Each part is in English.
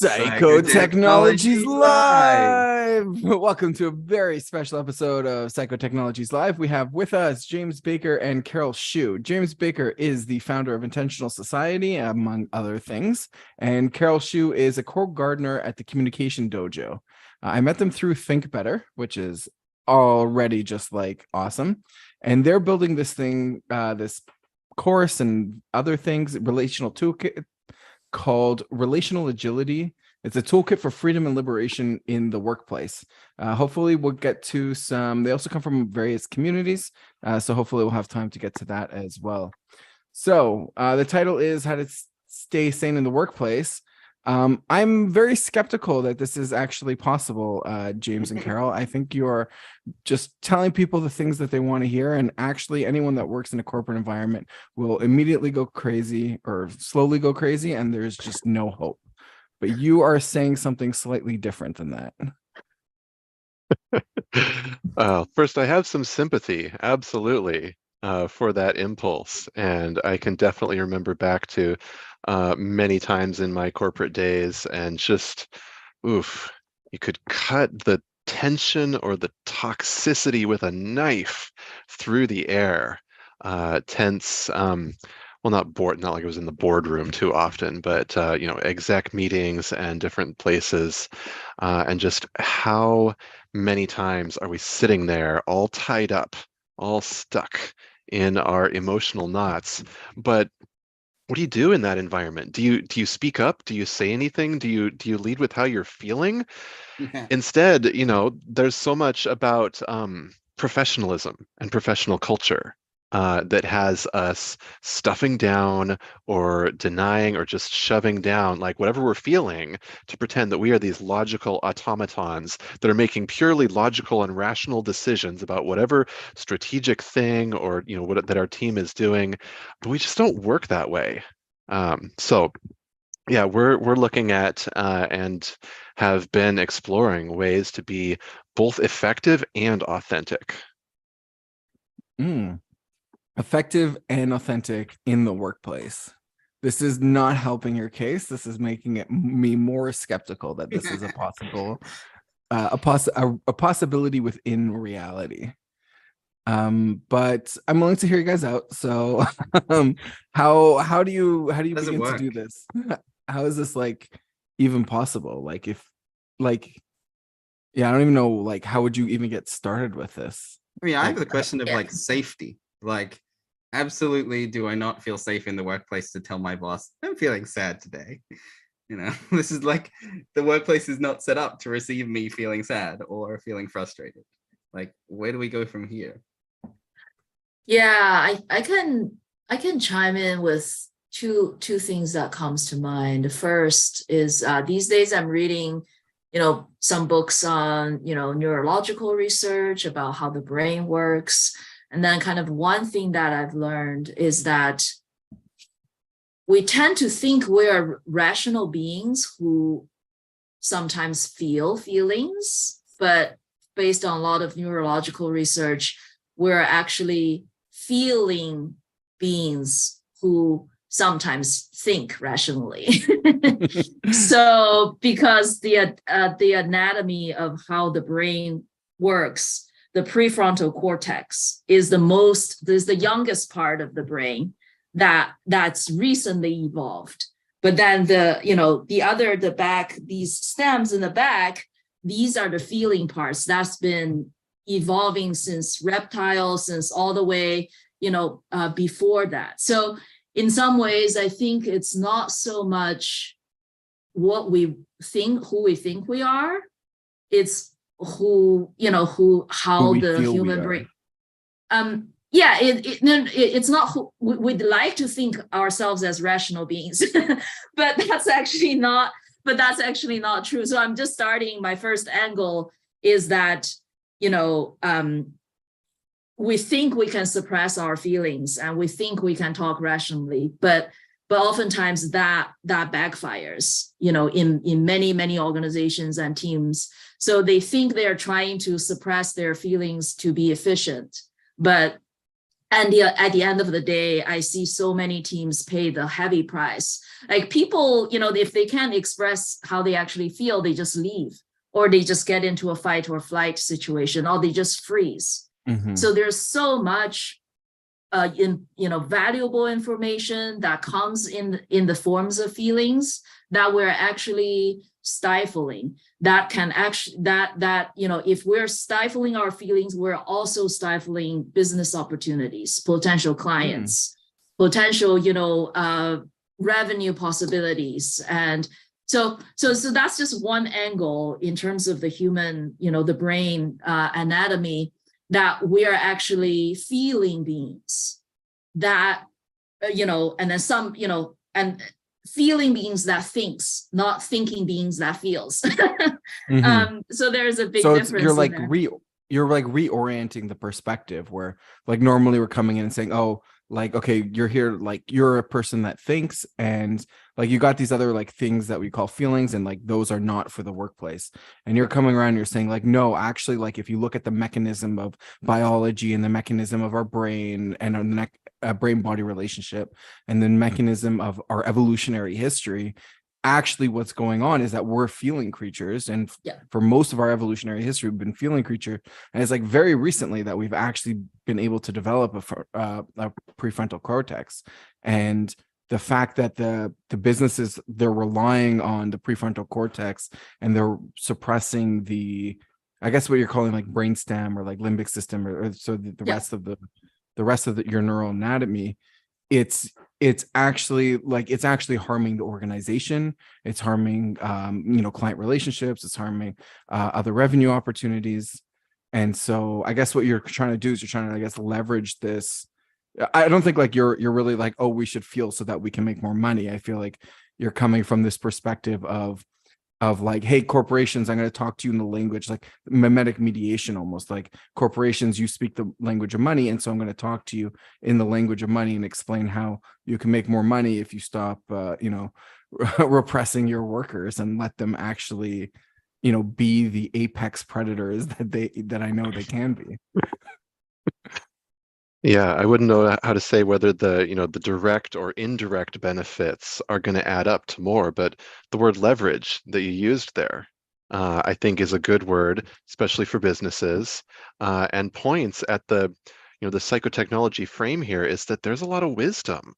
Psychotechnologies Live! Welcome to a very special episode of Psychotechnologies Live. We have with us James Baker and Carol Shu. James Baker is the founder of Intentional Society, among other things, and Carol Shu is a co-gardener at the Communication Dojo. I met them through Think Better, which is already just like awesome, and they're building this thing, this course and other things, relational toolkit called Relational Agility. It's a toolkit for freedom and liberation in the workplace. Hopefully we'll get to some, they also come from various communities, so hopefully we'll have time to get to that as well. So the title is How to Stay Sane in the Workplace. I'm very skeptical that this is actually possible, James and Carol. I think you're just telling people the things that they want to hear, and actually anyone that works in a corporate environment will immediately go crazy or slowly go crazy, and there's just no hope. But you are saying something slightly different than that. First, I have some sympathy, absolutely, for that impulse. And I can definitely remember back to many times in my corporate days, and just, oof, you could cut the tension or the toxicity with a knife through the air. Tense, well, not like it was in the boardroom too often, but exec meetings and different places, and just how many times are we sitting there all tied up, all stuck in our emotional knots? But what do you do in that environment? Do you speak up? Do you say anything? Do you lead with how you're feeling? Yeah. Instead, there's so much about professionalism and professional culture that has us stuffing down or denying or just shoving down like whatever we're feeling, to pretend that we are these logical automatons that are making purely logical and rational decisions about whatever strategic thing or that our team is doing. But we just don't work that way. So yeah, we're looking at and have been exploring ways to be both effective and authentic. Effective and authentic in the workplace. This is not helping your case. This is making me more skeptical that this is a possible, a possibility within reality. But I'm willing to hear you guys out. So, how do you begin to do this? How is this even possible? I don't even know. How would you even get started with this? I mean, I have the question of safety. Absolutely, do I not feel safe in the workplace to tell my boss I'm feeling sad today? This is the workplace is not set up to receive me feeling sad or feeling frustrated. Where do we go from here? Yeah, I can chime in with two things that comes to mind. The first is these days I'm reading, some books on, neurological research about how the brain works. And then kind of one thing that I've learned is that we tend to think we're rational beings who sometimes feel feelings, but based on a lot of neurological research, we're actually feeling beings who sometimes think rationally. So because the anatomy of how the brain works, the prefrontal cortex is the youngest part of the brain that's recently evolved. But then the back, these stems in the back, these are the feeling parts that's been evolving since reptiles, since all the way, before that. So in some ways, I think it's not so much what we think, who we think we are. It's how the human brain. It's not who we'd like to think ourselves as rational beings, but that's actually not true. So I'm just starting. My first angle is that we think we can suppress our feelings and we think we can talk rationally, but oftentimes that backfires, in many organizations and teams. So they think they're trying to suppress their feelings to be efficient, but And at the end of the day, I see so many teams pay the heavy price. Like people, if they can't express how they actually feel, they just leave, or they just get into a fight or flight situation, or they just freeze. Mhm. So there's so much valuable information that comes in the forms of feelings that we're actually stifling, that can actually if we're stifling our feelings, we're also stifling business opportunities, potential clients, potential revenue possibilities. And so that's just one angle in terms of the human, the brain anatomy, that we are actually feeling beings, that and then some, and feeling beings that thinks, not thinking beings that feels. So there's a big difference. You're like reorienting the perspective, where like normally we're coming in and saying, oh, like, okay, you're here, like you're a person that thinks, and like you got these other like things that we call feelings, and like those are not for the workplace. And you're coming around, you're saying like, no, actually, like if you look at the mechanism of biology and the mechanism of our brain and our brain body relationship and the mechanism of our evolutionary history, actually what's going on is that we're feeling creatures. And for most of our evolutionary history, we've been feeling creature. And it's like very recently that we've actually been able to develop a prefrontal cortex. And the fact that the businesses, they're relying on the prefrontal cortex and they're suppressing the, I guess what you're calling like brainstem or like limbic system, or so the rest of your neural anatomy, it's actually harming the organization. It's harming client relationships. It's harming other revenue opportunities. And so I guess what you're trying to do is you're trying to, I guess, leverage this. I don't think like you're really like, oh, we should feel so that we can make more money. I feel like you're coming from this perspective of like, hey, corporations, I'm going to talk to you in the language, like mimetic mediation, almost like corporations, you speak the language of money. And so I'm going to talk to you in the language of money and explain how you can make more money if you stop, repressing your workers and let them actually, be the apex predators that I know they can be. Yeah, I wouldn't know how to say whether the direct or indirect benefits are going to add up to more, but the word leverage that you used there, I think is a good word, especially for businesses, and points at the psychotechnology frame here is that there's a lot of wisdom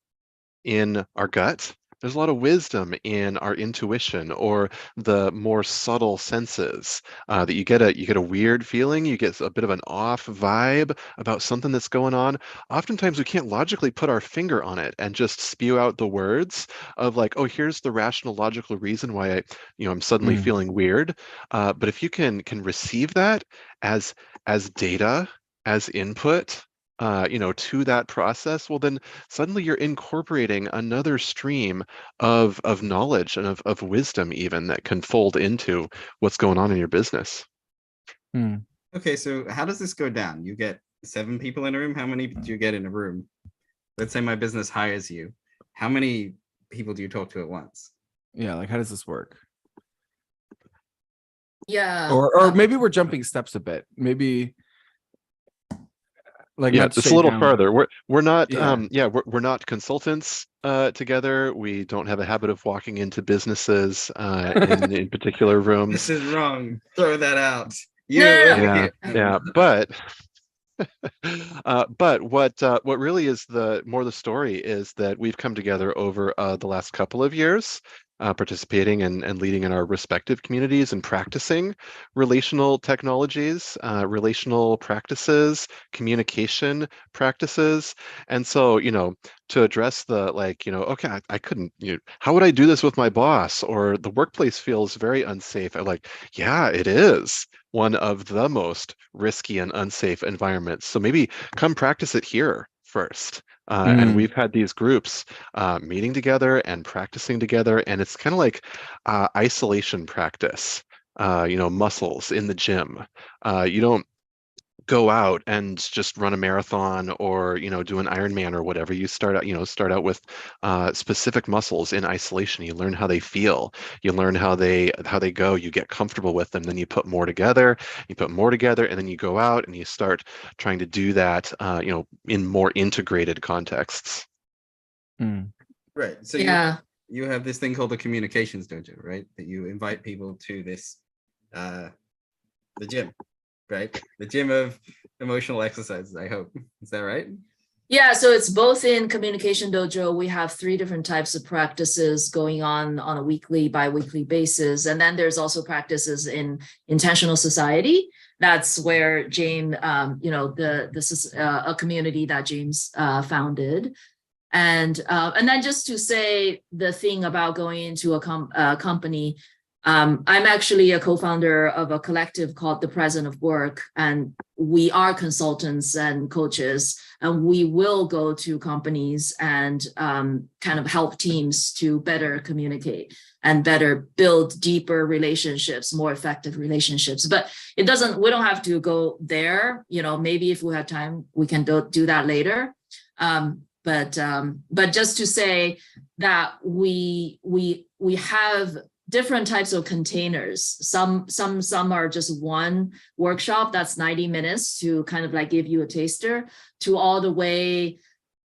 in our gut. There's a lot of wisdom in our intuition or the more subtle senses that you get a weird feeling, you get a bit of an off vibe about something that's going on. Oftentimes we can't logically put our finger on it and just spew out the words of like, oh, here's the rational logical reason why I'm suddenly feeling weird. But if you can receive that as data, as input, to that process, well, then suddenly you're incorporating another stream of knowledge and of wisdom even that can fold into what's going on in your business. Okay, so how does this go down? You get 7 people in a room. How many do you get in a room? Let's say my business hires you. How many people do you talk to at once? Yeah, like how does this work? Yeah. Or maybe we're jumping steps a bit. Maybe like it's a little farther. We're not we're not consultants together. We don't have a habit of walking into businesses in particular rooms. This is wrong. Throw that out. But but what really is the story is that we've come together over the last couple of years, participating and leading in our respective communities and practicing relational technologies, relational practices, communication practices. And so, to address the okay, I couldn't, how would I do this with my boss? Or the workplace feels very unsafe. I'm like, yeah, it is one of the most risky and unsafe environments. So maybe come practice it here first. And we've had these groups meeting together and practicing together, and it's kind of like isolation practice, muscles in the gym. You don't go out and just run a marathon or, do an Ironman or whatever. You start out with specific muscles in isolation. You learn how they feel. You learn how they go. You get comfortable with them. Then you put more together. And then you go out and you start trying to do that, in more integrated contexts. Right. So Yeah. you have this thing called the communications dojo, right? That you invite people to this, the gym, right? The gym of emotional exercises, I hope. Is that right? Yeah, so it's both in Communication Dojo. We have 3 different types of practices going on a weekly, bi-weekly basis. And then there's also practices in Intentional Society. That's where James, this is a community that James founded. And then just to say the thing about going into a company, I'm actually a co-founder of a collective called The Present of Work, and we are consultants and coaches, and we will go to companies and kind of help teams to better communicate and better build deeper relationships, more effective relationships. But we don't have to go there. Maybe if we have time, we can do that later. But just to say that we have different types of containers. Some are just one workshop that's 90 minutes to kind of like give you a taster, to all the way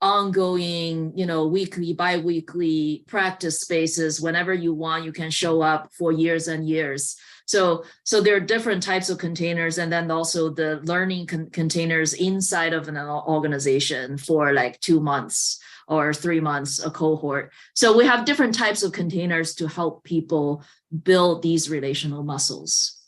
ongoing, weekly, bi-weekly practice spaces. Whenever you want, you can show up for years and years. So there are different types of containers, and then also the learning containers inside of an organization for like 2 months or 3 months, a cohort. So we have different types of containers to help people build these relational muscles.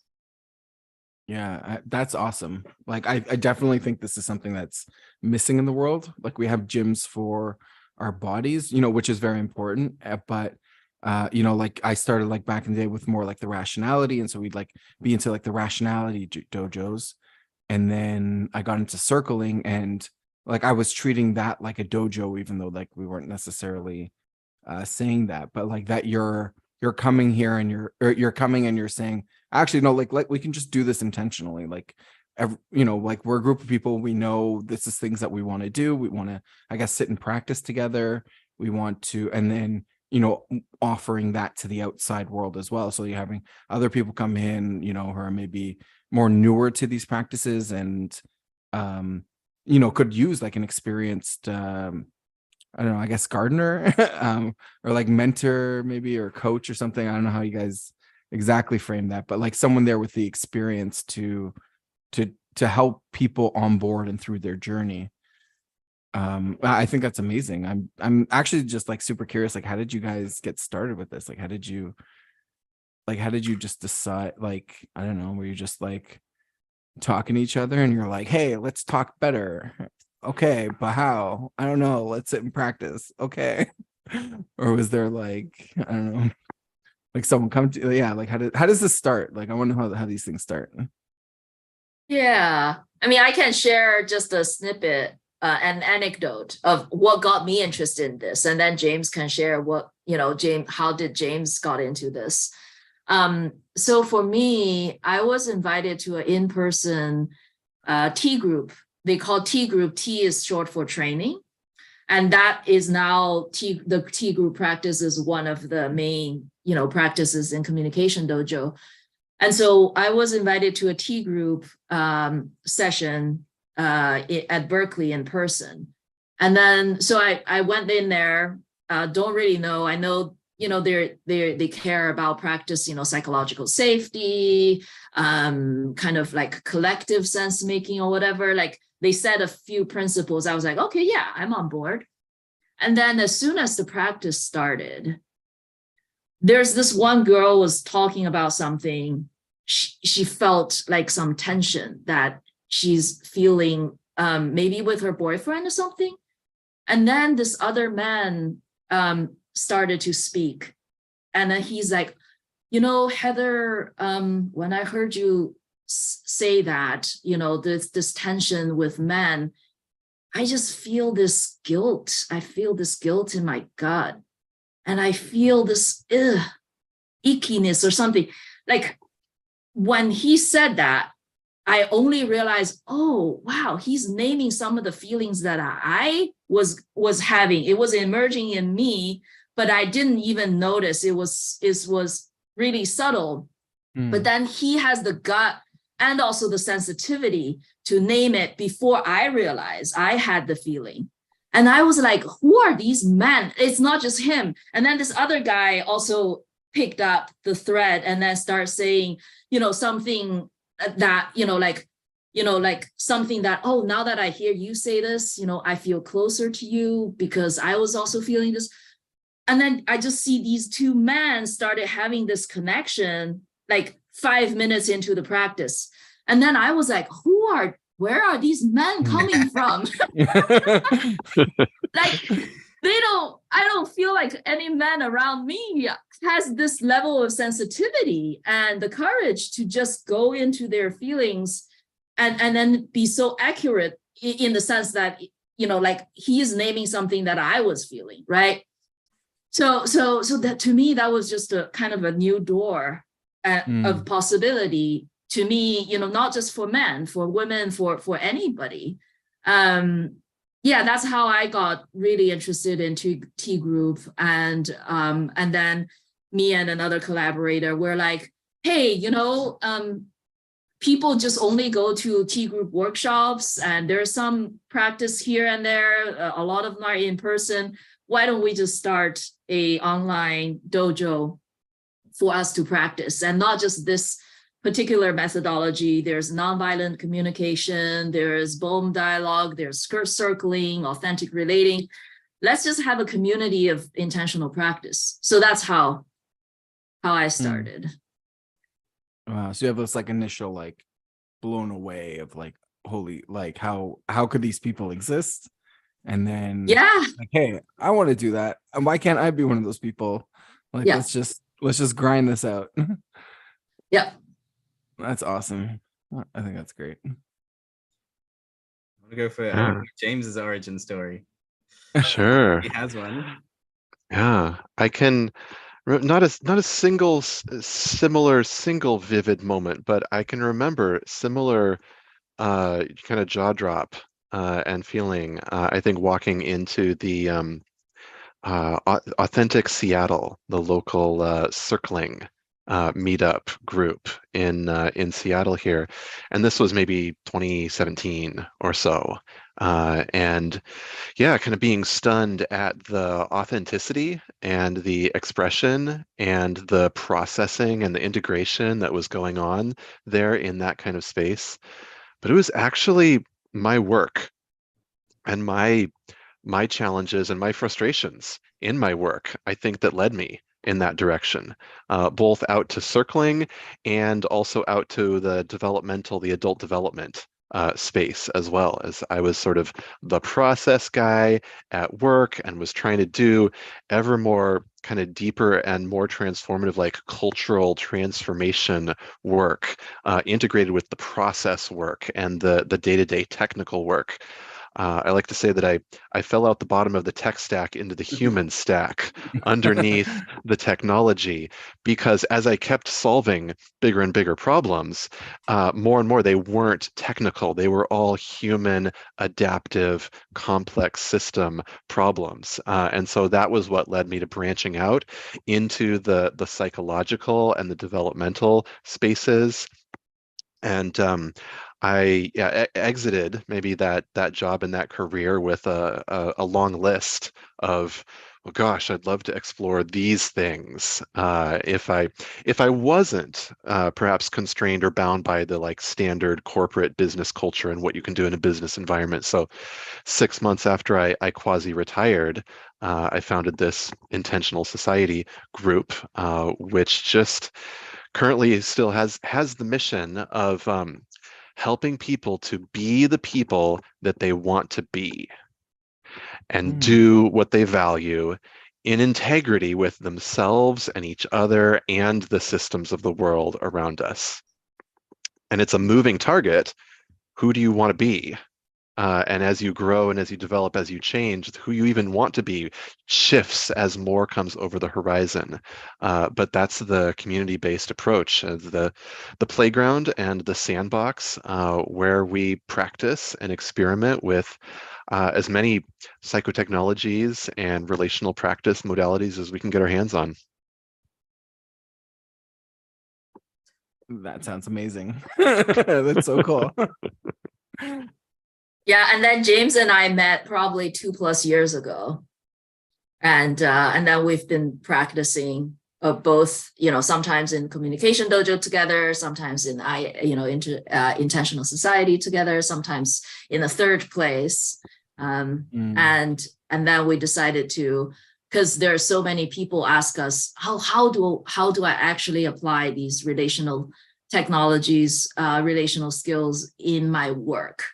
Yeah, that's awesome. Like, I definitely think this is something that's missing in the world. Like, we have gyms for our bodies, which is very important. But, like I started like back in the day with more like the rationality. And so we'd like be into like the rationality dojos. And then I got into circling, and like I was treating that like a dojo, even though like we weren't necessarily saying that, but like that you're coming here and you're coming and you're saying, actually, no, like we can just do this intentionally. Like, like we're a group of people, we know this is things that we want to do. We want to, I guess, sit and practice together. We want to, and then, offering that to the outside world as well. So you're having other people come in, who are maybe more newer to these practices and, could use like an experienced, I don't know, I guess gardener, or like mentor maybe, or coach or something. I don't know how you guys exactly frame that, but like someone there with the experience to help people on board and through their journey. I think that's amazing. I'm actually just like super curious, like how did you guys get started with this? Like how did you just decide, like, I don't know, were you just like talking to each other and you're like, hey, let's talk better? Okay, but how? I don't know, let's sit and practice. Okay. Or was there like, I don't know, like someone come to, yeah, like how does this start? Like I wonder how these things start. Yeah, I mean, I can share just a snippet, an anecdote of what got me interested in this, and then James can share what, how did James got into this. So for me, I was invited to an in-person T group. They call T group. T is short for training, and that is now the T group practice is one of the main practices in Communication Dojo. And so I was invited to a T group session at Berkeley in person. And then, so I went in there, don't really know. I know, they care about practice, psychological safety, kind of like collective sense making or whatever. Like they said a few principles. I was like, okay, yeah, I'm on board. And then as soon as the practice started, there's this one girl was talking about something. She felt like some tension that she's feeling, maybe with her boyfriend or something. And then this other man started to speak. And then he's like, Heather, when I heard you say that, this tension with men, I just feel this guilt. I feel this guilt in my gut. And I feel this ickiness or something. Like when he said that, I only realized, oh wow, he's naming some of the feelings that I was having. It was emerging in me, but I didn't even notice. It was really subtle. But then he has the gut and also the sensitivity to name it before I realized I had the feeling. And I was like, who are these men? It's not just him. And then this other guy also picked up the thread and then started saying, something that, like something that, oh, now that I hear you say this, I feel closer to you because I was also feeling this. And then I just see these two men started having this connection like 5 minutes into the practice. And then I was like, where are these men coming from? Like, I don't feel like any man around me has this level of sensitivity and the courage to just go into their feelings and then be so accurate in the sense that, like he is naming something that I was feeling, right? So that to me, that was just a kind of a new door of possibility to me, not just for men, for women, for anybody. That's how I got really interested in T group. And then me and another collaborator were like, hey, people just only go to T group workshops and there's some practice here and there. A lot of them are in person. Why don't we just start a online dojo for us to practice? And not just this particular methodology. There's nonviolent communication, there's BOEM dialogue, there's circling, authentic relating. Let's just have a community of intentional practice. So that's how I started. Wow. So you have this like initial like blown away of like, holy, like how could these people exist? And then like, hey, I want to do that. And why can't I be one of those people? Like, let's just grind this out. Yeah. That's awesome. I think that's great. I want to go for James's origin story. Sure. He has one. Yeah, I can not a single vivid moment, but I can remember similar kind of jaw drop and feeling. I think walking into the Authentic Seattle, the local circling meetup group in Seattle here, and this was maybe 2017 or so, and yeah, kind of being stunned at the authenticity and the expression and the processing and the integration that was going on there in that kind of space. But it was actually my work and my challenges and my frustrations in my work, I think, that led me in that direction, both out to circling and also out to the adult development space as well, as I was sort of the process guy at work and was trying to do ever more kind of deeper and more transformative, like cultural transformation work, integrated with the process work and the day-to-day technical work. I like to say that I fell out the bottom of the tech stack into the human stack underneath the technology, because as I kept solving bigger and bigger problems, more and more they weren't technical. They were all human, adaptive, complex system problems. And so that was what led me to branching out into the psychological and the developmental spaces. And I exited maybe that job and that career with a long list of, oh gosh, I'd love to explore these things if I wasn't perhaps constrained or bound by the like standard corporate business culture and what you can do in a business environment. So 6 months after I quasi-retired, I founded this Intentional Society group, which just currently still has the mission of helping people to be the people that they want to be and do what they value in integrity with themselves and each other and the systems of the world around us. And it's a moving target. Who do you want to be? And as you grow and as you develop, as you change, who you even want to be shifts as more comes over the horizon. But that's the community-based approach, the playground and the sandbox, where we practice and experiment with as many psychotechnologies and relational practice modalities as we can get our hands on. That sounds amazing. That's so cool. Yeah, and then James and I met probably 2+ years ago, and then we've been practicing both, sometimes in communication dojo together, sometimes in intentional society together, sometimes in a third place, and then we decided to, because there are so many people ask us how do I actually apply these relational technologies, relational skills in my work.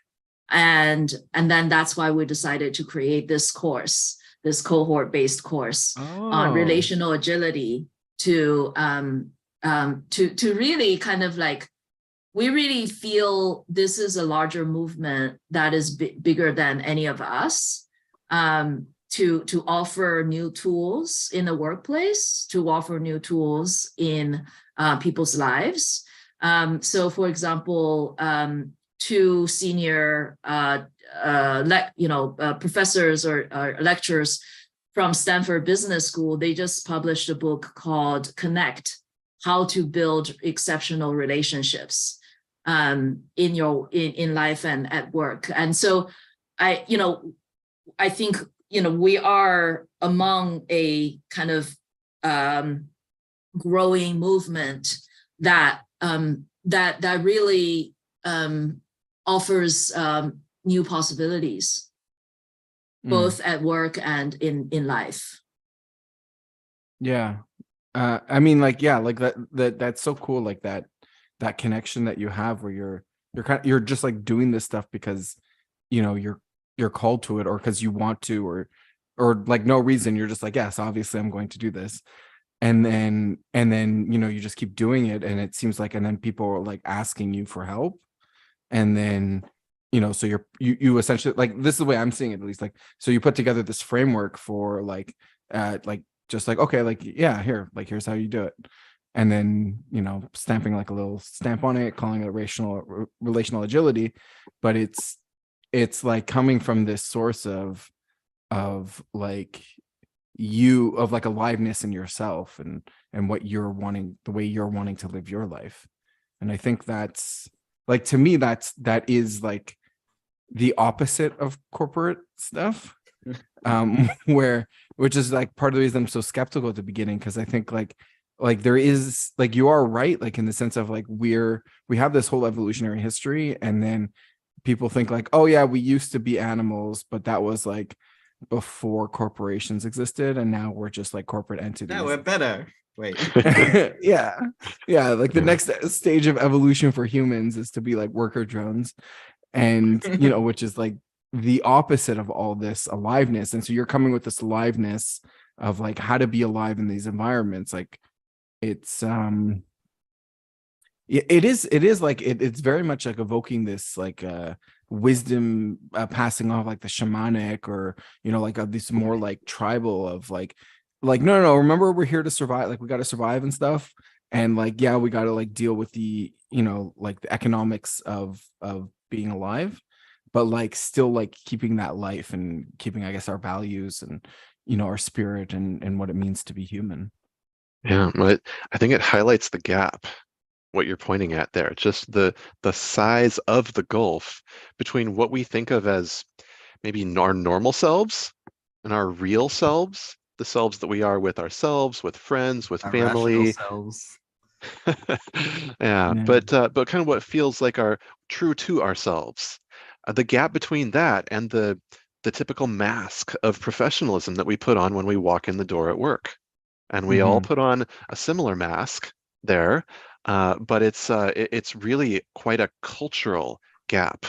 And then that's why we decided to create this course, this cohort-based course on relational agility to really kind of like, we really feel this is a larger movement that is bigger than any of us, to offer new tools in the workplace, to offer new tools in people's lives. So, for example, 2 senior professors or lecturers from Stanford Business School, they just published a book called Connect: How to Build Exceptional Relationships in life and at work. And so I think we are among a kind of growing movement that really offers new possibilities, both at work and in life. Yeah. I mean, like, yeah, like that's so cool. Like that connection that you have where you're just like doing this stuff because, you're called to it, or because you want to, or like no reason. You're just like, yes, obviously I'm going to do this. And then, you just keep doing it. And it seems like, and then people are like asking you for help. And then, so you essentially, like, this is the way I'm seeing it, at least, like, so you put together this framework for just like, okay, like, yeah, here's how you do it. And then, stamping like a little stamp on it, calling it relational agility. But it's like coming from this source of like like aliveness in yourself and what you're wanting, the way you're wanting to live your life. And I think that's like, to me, that is like the opposite of corporate stuff, which is like part of the reason I'm so skeptical at the beginning, because I think like there is, like, you are right, like in the sense of like we have this whole evolutionary history, and then people think like, oh yeah, we used to be animals, but that was like before corporations existed, and now we're just like corporate entities. Now we're better. Wait. yeah, like the next stage of evolution for humans is to be like worker drones, and which is like the opposite of all this aliveness. And so you're coming with this aliveness of like how to be alive in these environments. Like it's it is like it's very much like evoking this like wisdom, passing off, like the shamanic, or like this more like tribal of like no, remember, we're here to survive, like we got to survive and stuff, and like, yeah, we got to like deal with the like the economics of being alive, but like still like keeping that life and keeping, I guess, our values and our spirit and what it means to be human. Yeah, but I think it highlights the gap, what you're pointing at there, just the size of the gulf between what we think of as maybe our normal selves and our real selves, the selves that we are with ourselves, with friends, with Our family. rational selves. Yeah, but kind of what feels like our true to ourselves. The gap between that and the typical mask of professionalism that we put on when we walk in the door at work. And we all put on a similar mask there, but it's really quite a cultural gap.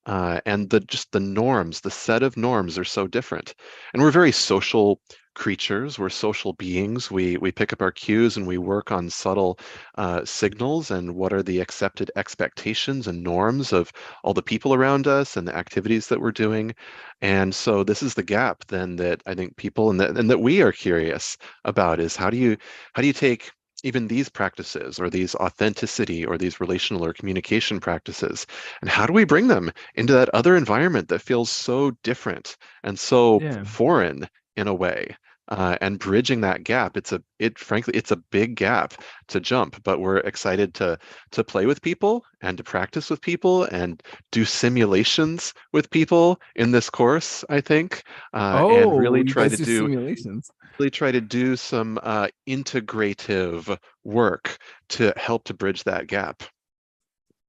And just the norms, the set of norms are so different. And we're very social creatures, we're social beings. We pick up our cues and we work on subtle signals and what are the accepted expectations and norms of all the people around us and the activities that we're doing. And so this is the gap then that I think people and that we are curious about is how do you take even these practices or these authenticity or these relational or communication practices, and how do we bring them into that other environment that feels so different and so Yeah. foreign in a way, and bridging that gap. Frankly, it's a big gap to jump, but we're excited to play with people and to practice with people and do simulations with people in this course, I think, and Oh, you guys do simulations. really try to do some integrative work to help to bridge that gap.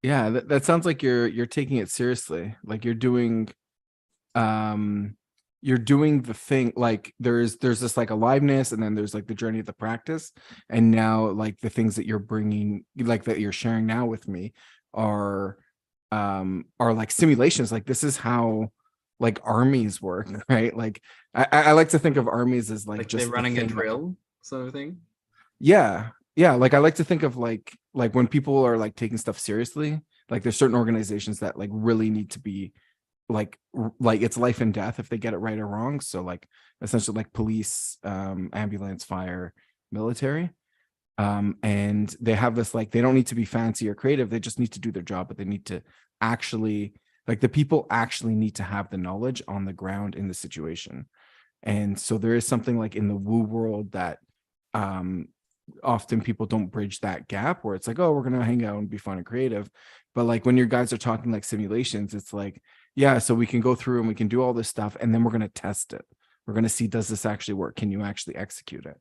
Yeah, that sounds like you're taking it seriously. Like you're doing the thing, like there's this like aliveness, and then there's like the journey of the practice, and now like the things that you're bringing, like that you're sharing now with me are like simulations. Like this is how like armies work, right? Like I like to think of armies as like just they're running a thing that- drill sort of thing. Yeah. Like I like to think of like when people are like taking stuff seriously, like there's certain organizations that like really need to be like it's life and death if they get it right or wrong. So like essentially like police, ambulance, fire, military. And they have this, like, they don't need to be fancy or creative. They just need to do their job, but they need to actually, like, the people actually need to have the knowledge on the ground in the situation. And so there is something like in the woo world that often people don't bridge that gap, where it's like, oh, we're going to hang out and be fun and creative. But like when your guys are talking like simulations, it's like, yeah, so we can go through and we can do all this stuff, and then we're going to test it. We're going to see, does this actually work? Can you actually execute it?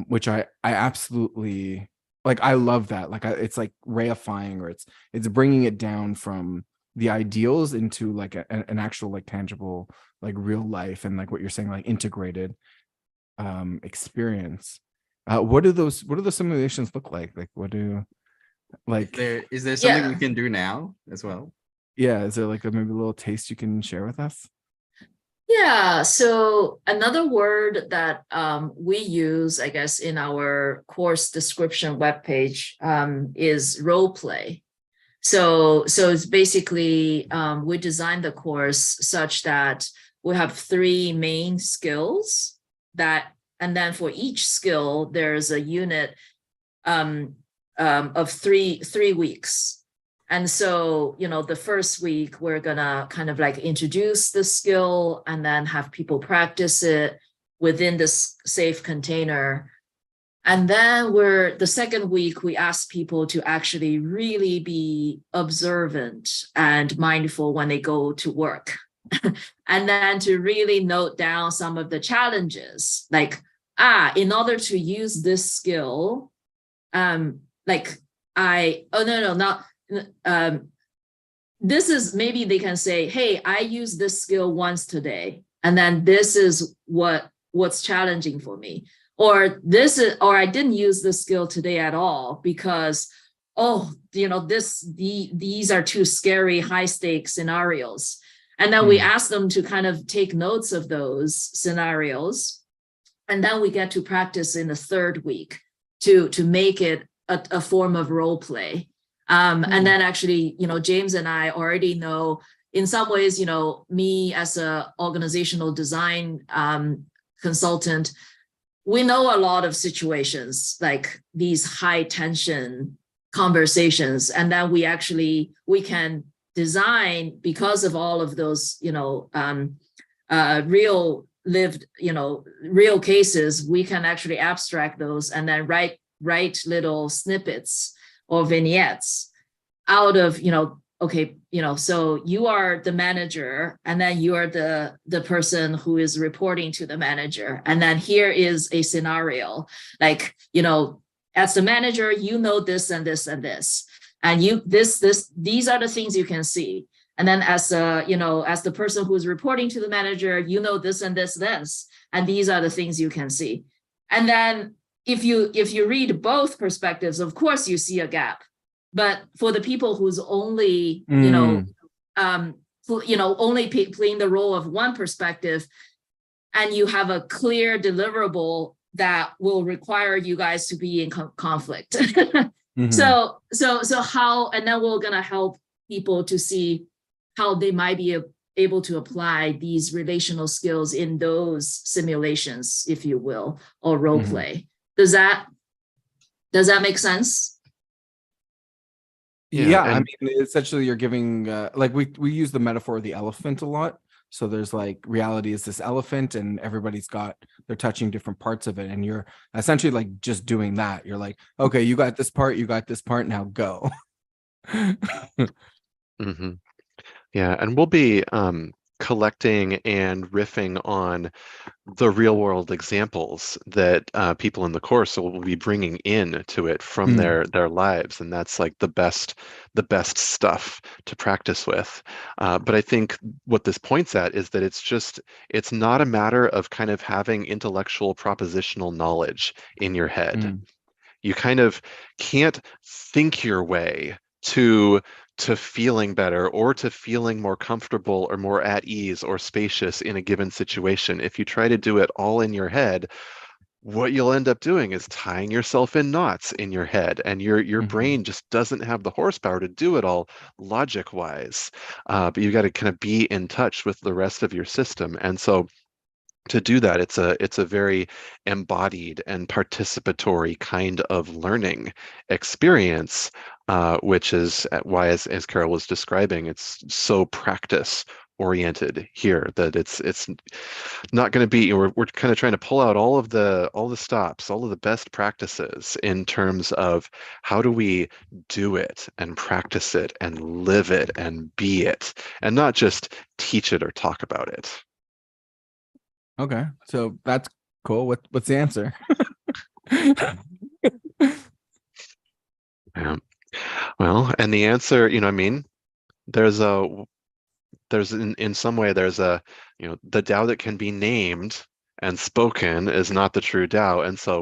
Which I absolutely like. I love that. Like it's like reifying, or it's bringing it down from the ideals into like an actual like tangible, like real life, and like what you're saying, like integrated experience. What do those simulations look like? Like what do like Is there something Yeah. we can do now as well? yeah, is there like maybe a little taste you can share with us? Yeah, so another word that we use, I guess, in our course description webpage is role play. So it's basically we designed the course such that we have 3 main skills and then for each skill there's a unit of three weeks. And so, the first week we're gonna kind of like introduce the skill and then have people practice it within this safe container. And then the second week, we ask people to actually really be observant and mindful when they go to work. And then to really note down some of the challenges, like, in order to use this skill, this is, maybe they can say, hey, I used this skill once today, and then this is what's challenging for me. Or I didn't use this skill today at all because, these are too scary, high stakes scenarios. And then we ask them to kind of take notes of those scenarios. And then we get to practice in the third week to make it a form of role play. And then actually, James and I already know, in some ways, me as a organizational design consultant, we know a lot of situations like these high tension conversations. And then we can design, because of all of those, real lived, real cases, we can actually abstract those and then write little snippets or vignettes out of, so you are the manager, and then you are the person who is reporting to the manager. And then here is a scenario, like, as the manager, this and this and this, and these are the things you can see. And then as the person who is reporting to the manager, this and this, and these are the things you can see. And then if you read both perspectives, of course you see a gap. But for the people who's only, only playing the role of one perspective, and you have a clear deliverable that will require you guys to be in conflict. Mhm. So how, and then we're gonna help people to see how they might be able to apply these relational skills in those simulations, if you will, or role play. Does that make sense? Yeah, I and mean, essentially, you're giving like we use the metaphor of the elephant a lot. So there's like reality is this elephant, and they're touching different parts of it, and you're essentially like just doing that. You're like, okay, you got this part, now go. mhm. Yeah, and we'll be collecting and riffing on the real world examples that people in the course will be bringing in to it from their lives, and that's like the best stuff to practice with. But I think what this points at is that it's not a matter of kind of having intellectual propositional knowledge in your head. You kind of can't think your way to feeling better or to feeling more comfortable or more at ease or spacious in a given situation. If you try to do it all in your head, what you'll end up doing is tying yourself in knots in your head, and your brain just doesn't have the horsepower to do it all logic wise. But you got to kind of be in touch with the rest of your system. And so to do that, it's a very embodied and participatory kind of learning experience, which is why, as Carol was describing, it's so practice oriented here, that it's not going to be, we're kind of trying to pull out all the stops, all of the best practices in terms of how do we do it and practice it and live it and be it, and not just teach it or talk about it. Okay, so that's cool. What's the answer? Yeah. Well, and the answer, I mean, there's in some way there's the Tao that can be named and spoken is not the true Tao, and so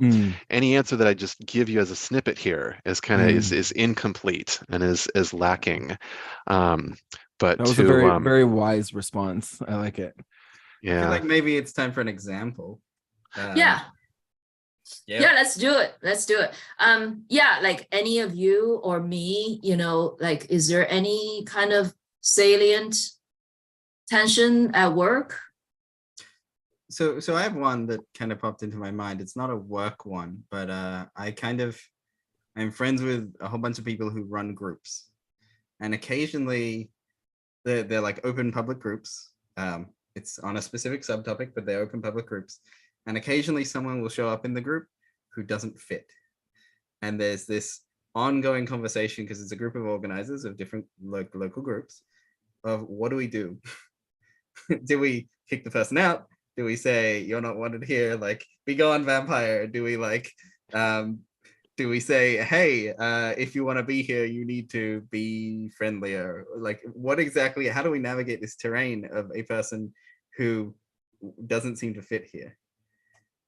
any answer that I just give you as a snippet here is kind of is incomplete and is lacking. But that was a very very wise response. I like it. I feel like maybe it's time for an example. Yeah, let's do it. Yeah, like any of you or me, like, is there any kind of salient tension at work? So I have one that kind of popped into my mind. It's not a work one, but I'm friends with a whole bunch of people who run groups, and occasionally they're like open public groups. It's on a specific subtopic, but they're open public groups. And occasionally someone will show up in the group who doesn't fit. And there's this ongoing conversation, because it's a group of organizers of different local groups, of what do we do? Do we kick the person out? Do we say, you're not wanted here, like, be gone, vampire? Do we say, hey, if you want to be here, you need to be friendlier? Like, what exactly, how do we navigate this terrain of a person who doesn't seem to fit here?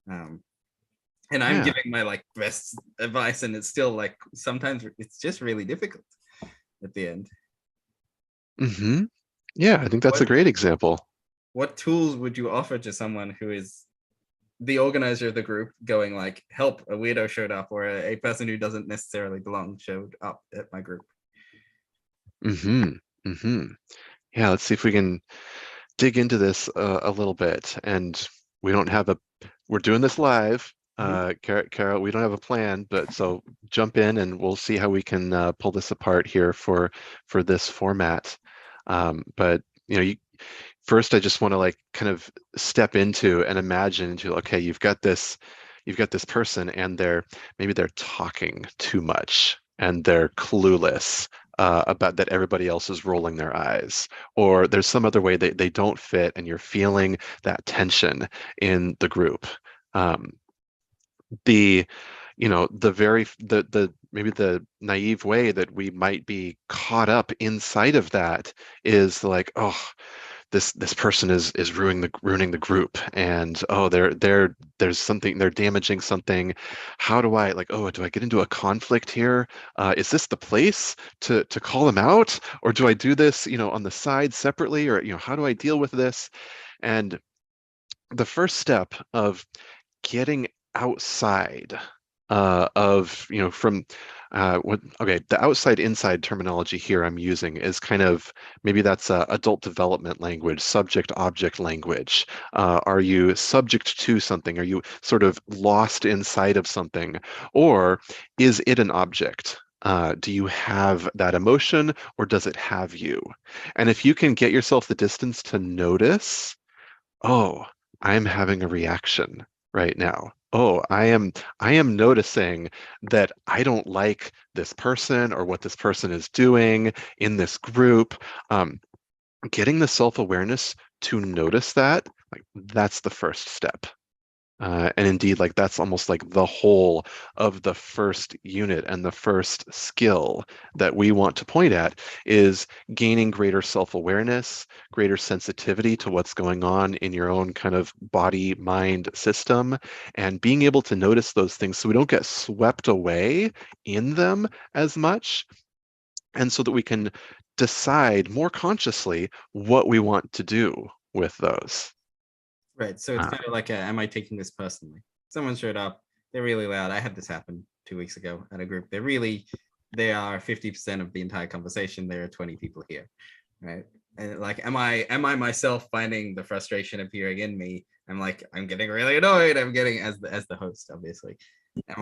And I'm giving my like best advice, and it's still like, sometimes it's just really difficult at the end. Yeah, I think that's a great example. What tools would you offer to someone who is the organizer of the group, going like, help, a weirdo showed up, or a person who doesn't necessarily belong showed up at my group? Yeah, let's see if we can dig into this a little bit. And we're doing this live. Carol, we don't have a plan, but so jump in and we'll see how we can pull this apart here for this format. But first I just want to like kind of step into and imagine into, okay, you've got this person, and maybe they're talking too much and they're clueless about that everybody else is rolling their eyes, or there's some other way they don't fit, and you're feeling that tension in the group. Maybe the naive way that we might be caught up inside of that is like, oh, this person is ruining the group, and oh, there's something, they're damaging something. How do I, like, oh, do I get into a conflict here? Is this the place to call them out, or do I do this on the side separately, or how do I deal with this? And the first step of getting outside of, from the outside inside terminology here I'm using is kind of, maybe that's adult development language, subject object language. Are you subject to something? Are you sort of lost inside of something? Or is it an object? Do you have that emotion, or does it have you? And if you can get yourself the distance to notice, oh, I'm having a reaction right now. Oh, I am noticing that I don't like this person or what this person is doing in this group. Getting the self-awareness to notice that, like, that's the first step. And indeed, like, that's almost like the whole of the first unit, and the first skill that we want to point at is gaining greater self-awareness, greater sensitivity to what's going on in your own kind of body-mind system, and being able to notice those things so we don't get swept away in them as much, and so that we can decide more consciously what we want to do with those. Right. So it's kind of like, am I taking this personally? Someone showed up, they're really loud. I had this happen 2 weeks ago at a group. They are 50% of the entire conversation. There are 20 people here, right? And like, am I myself finding the frustration appearing in me? I'm like, I'm getting really annoyed. I'm getting, as the host, obviously. Am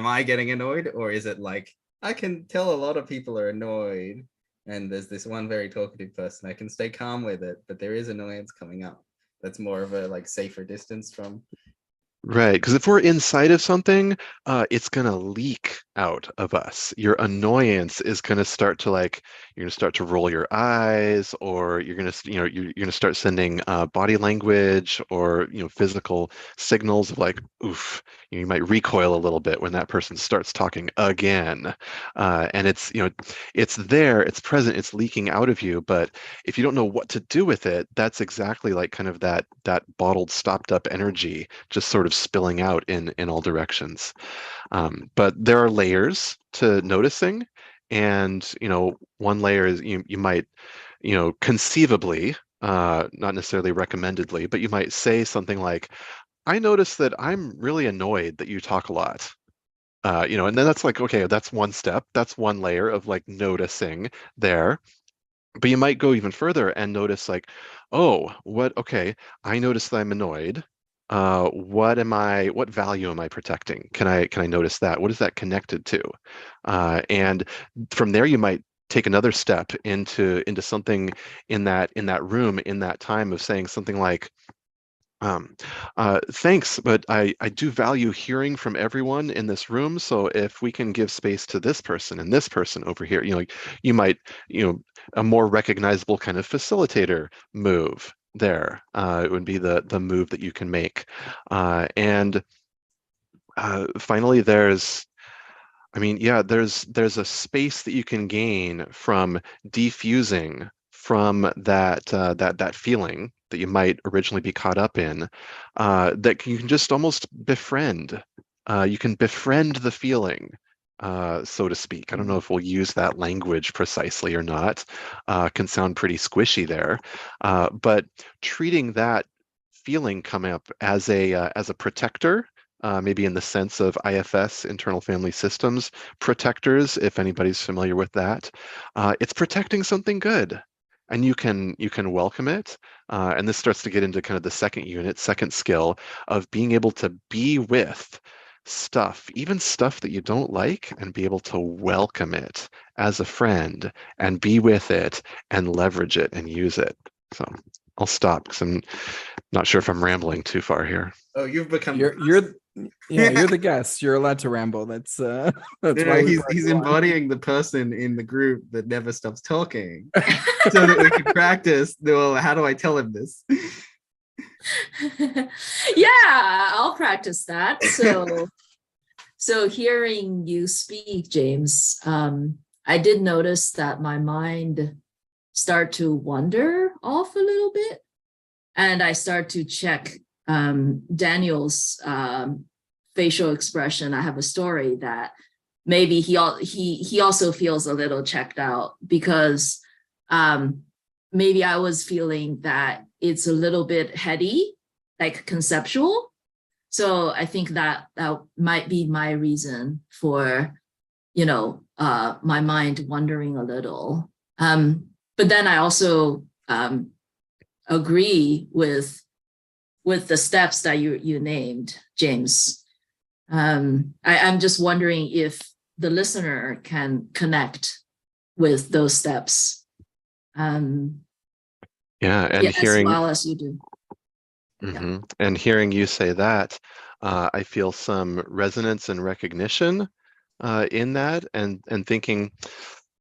I getting annoyed, or is it like, I can tell a lot of people are annoyed, and there's this one very talkative person. I can stay calm with it, but there is annoyance coming up. That's more of a like safer distance from. Right, because if we're inside of something, it's gonna leak out of us. Your annoyance is gonna start to, like, you're gonna start to roll your eyes, or you're gonna, you're gonna start sending body language, or physical signals of like, oof. You might recoil a little bit when that person starts talking again, and it's there, it's present, it's leaking out of you. But if you don't know what to do with it, that's exactly like kind of that bottled, stopped up energy just sort of spilling out in all directions. But there are layers to noticing, and one layer is you might conceivably, not necessarily recommendedly, but you might say something like, I notice that I'm really annoyed that you talk a lot. And then that's like, okay, that's one step, that's one layer of like noticing there. But you might go even further and notice like, oh, okay, I notice that I'm annoyed. What value am I protecting? Can I notice that? What is that connected to? And from there, you might take another step into something in that room, in that time, of saying something like, thanks, but I do value hearing from everyone in this room. So if we can give space to this person and this person over here, you might, a more recognizable kind of facilitator move there. It would be the move that you can make. And finally, there's a space that you can gain from defusing from that feeling that you might originally be caught up in, that you can just almost befriend. You can befriend the feeling, so to speak. I don't know if we'll use that language precisely or not. Can sound pretty squishy there, but treating that feeling coming up as a protector, maybe in the sense of IFS, internal family systems protectors, if anybody's familiar with that. It's protecting something good, and you can welcome it. And this starts to get into kind of the second skill of being able to be with stuff, even stuff that you don't like, and be able to welcome it as a friend, and be with it, and leverage it, and use it. So I'll stop because I'm not sure if I'm rambling too far here. Oh, you've become. You're the guest. You're allowed to ramble. That's why he's embodying the person in the group that never stops talking, so that we can practice. Well, how do I tell him this? Yeah, I'll practice that. So hearing you speak, James, I did notice that my mind start to wander off a little bit, and I start to check Daniel's facial expression. I have a story that maybe he also feels a little checked out, because maybe I was feeling that it's a little bit heady, like conceptual. So I think that might be my reason for, my mind wandering a little. But then I also agree with the steps that you named, James. I'm just wondering if the listener can connect with those steps. And as well as you do. Yeah. And hearing you say that, I feel some resonance and recognition in that, and thinking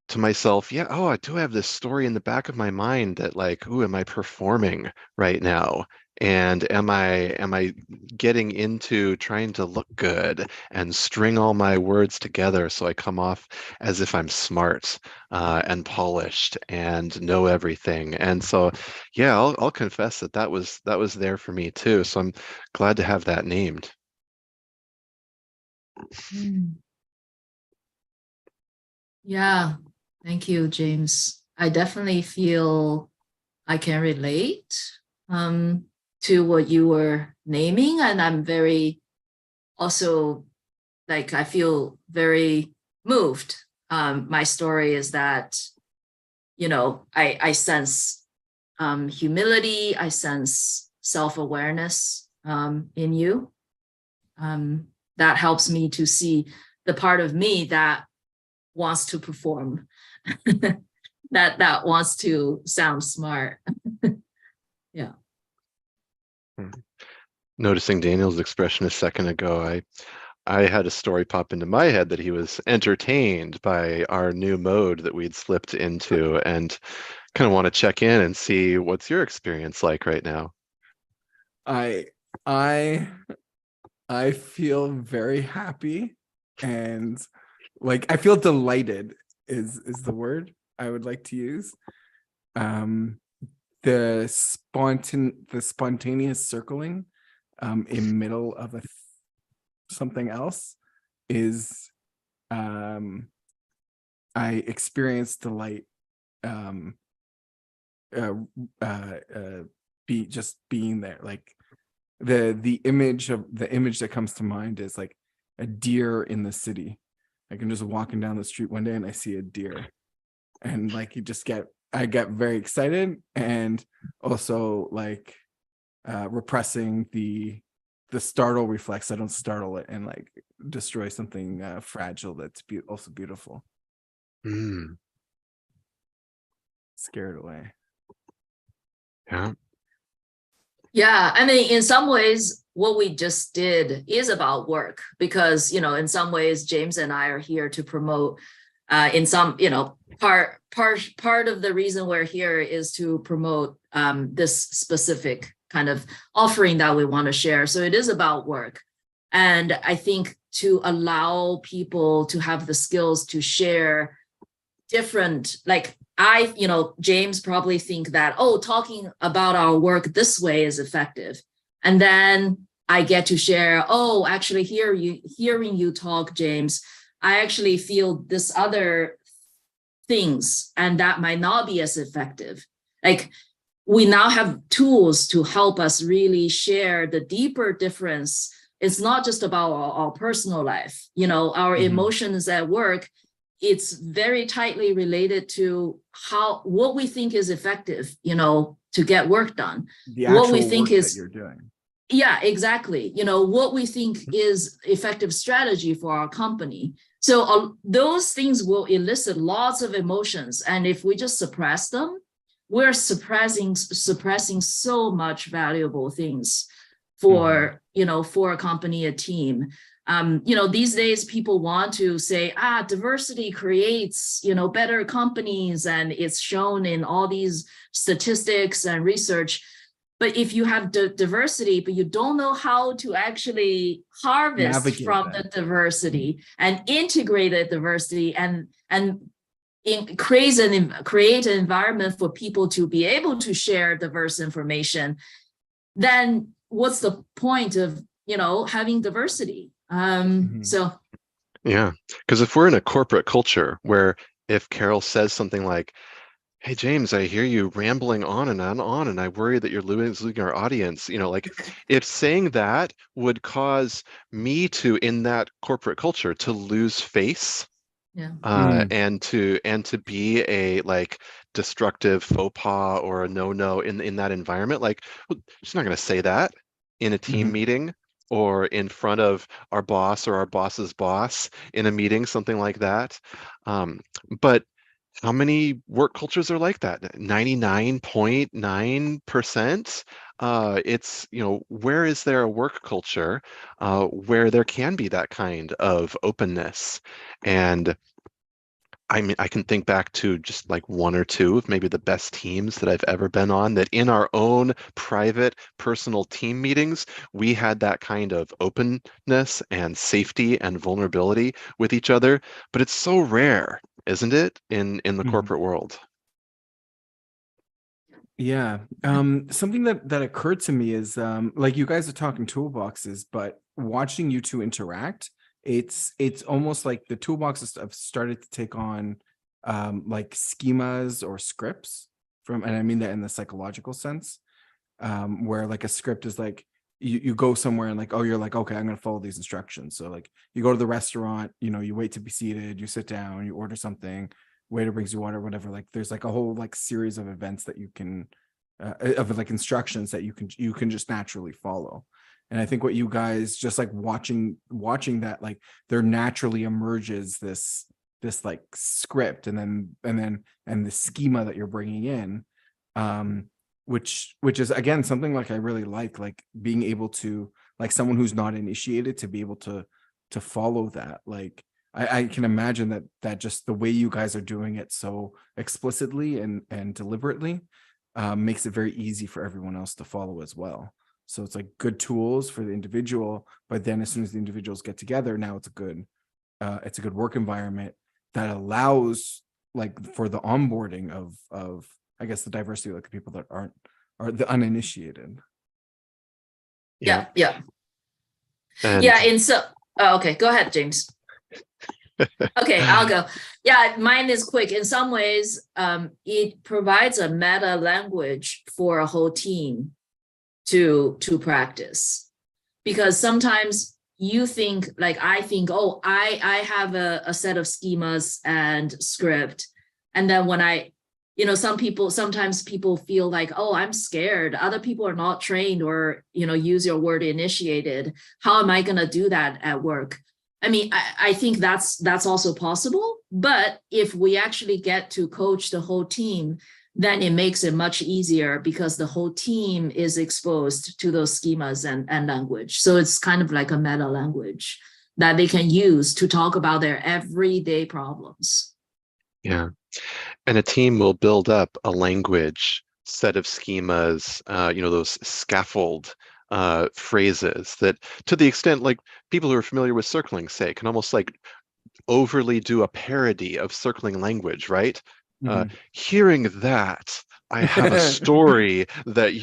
to myself, yeah, I do have this story in the back of my mind that like, ooh, am I performing right now? And am I getting into trying to look good and string all my words together so I come off as if I'm smart and polished and know everything? And so, yeah, I'll confess that was there for me too. So I'm glad to have that named. Yeah, thank you, James. I definitely feel I can relate to what you were naming, and I'm very also like I feel very moved. My story is that I sense humility, I sense self-awareness in you. That helps me to see the part of me that wants to perform, that wants to sound smart. Yeah. Noticing Daniel's expression a second ago, I had a story pop into my head that he was entertained by our new mode that we'd slipped into, and kind of want to check in and see what's your experience like right now. I feel very happy, and like I feel delighted is the word I would like to use. The spontaneous circling in middle of something else is I experience delight just being there. Like the image that comes to mind is like a deer in the city. Like I'm just walking down the street one day and I see a deer, and like I get very excited, and also like repressing the startle reflex. I don't startle it and like destroy something fragile that's also beautiful. Scare it away. Yeah, I mean, in some ways, what we just did is about work, because in some ways, James and I are here to promote. In some, part of the reason we're here is to promote this specific kind of offering that we want to share. So it is about work, and I think to allow people to have the skills to share different, like James probably think that, talking about our work this way is effective. And then I get to share, actually hearing you talk, James, I actually feel this other things, and that might not be as effective. Like we now have tools to help us really share the deeper difference. It's not just about our personal life, our emotions at work. It's very tightly related to what we think is effective, to get work done. What we think is that you're doing. Yeah, exactly. What we think is effective strategy for our company. So those things will elicit lots of emotions. And if we just suppress them, we're suppressing so much valuable things for, for a company, a team. These days people want to say, diversity creates, better companies, and it's shown in all these statistics and research. But if you have diversity, but you don't know how to actually harvest from the diversity and integrate the diversity and create an environment for people to be able to share diverse information, then what's the point of having diversity? So yeah, because if we're in a corporate culture where if Carol says something like, Hey James, I hear you rambling on and on, and I worry that you're losing our audience. Like if saying that would cause me to, in that corporate culture, to lose face, Yeah. and to be a like destructive faux pas or a no in that environment, like well, she's not going to say that in a team meeting or in front of our boss or our boss's boss in a meeting, something like that. But how many work cultures are like that? 99.9%. It's, where is there a work culture where there can be that kind of openness? And I mean, I can think back to just like one or two of maybe the best teams that I've ever been on, that in our own private, personal team meetings, we had that kind of openness and safety and vulnerability with each other. But it's so rare, isn't it, in the corporate world? Yeah. Something that occurred to me is like you guys are talking toolboxes, but watching you two interact, it's almost like the toolboxes have started to take on like schemas or scripts from, and I mean that in the psychological sense, where like a script is like you go somewhere and like, oh, you're like, okay, I'm gonna follow these instructions. So like you go to the restaurant, you wait to be seated, you sit down, you order something, waiter brings you water, whatever. Like there's like a whole like series of events that you can of like instructions that you can just naturally follow. And I think what you guys just like watching that, like there naturally emerges this like script and the schema that you're bringing in, which is again something like I really like being able to, like someone who's not initiated, to be able to follow that. Like I can imagine that just the way you guys are doing it so explicitly and deliberately makes it very easy for everyone else to follow as well. So it's like good tools for the individual, but then as soon as the individuals get together, now it's a good work environment that allows like for the onboarding of I guess the diversity, like the people that are the uninitiated. Yeah. And Yeah. And so, oh, okay, go ahead, James. Okay, I'll go. Yeah, mine is quick. In some ways, it provides a meta language for a whole team to practice, because sometimes you think, like I think, oh, I have a set of schemas and script, and then when sometimes people feel like, oh, I'm scared, other people are not trained, or use your word, initiated, how am I going to do that at work? I mean, I think that's also possible, but if we actually get to coach the whole team, then it makes it much easier, because the whole team is exposed to those schemas and language. So it's kind of like a meta language that they can use to talk about their everyday problems. yeah, and a team will build up a language set of schemas, those scaffold phrases that, to the extent like people who are familiar with circling, say, can almost like overly do a parody of circling language, right? Hearing that, I have a story that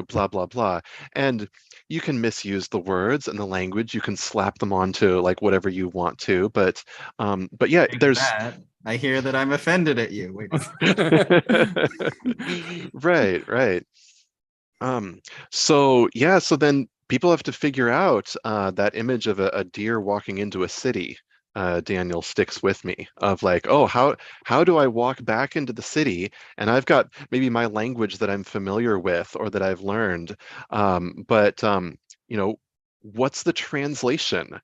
blah, blah, blah. And you can misuse the words and the language. You can slap them onto like whatever you want to. But yeah, there's I hear that I'm offended at you. Wait. right. So then people have to figure out that image of a deer walking into a city. Daniel sticks with me, of like, oh, how do I walk back into the city? And I've got maybe my language that I'm familiar with or that I've learned, but what's the translation?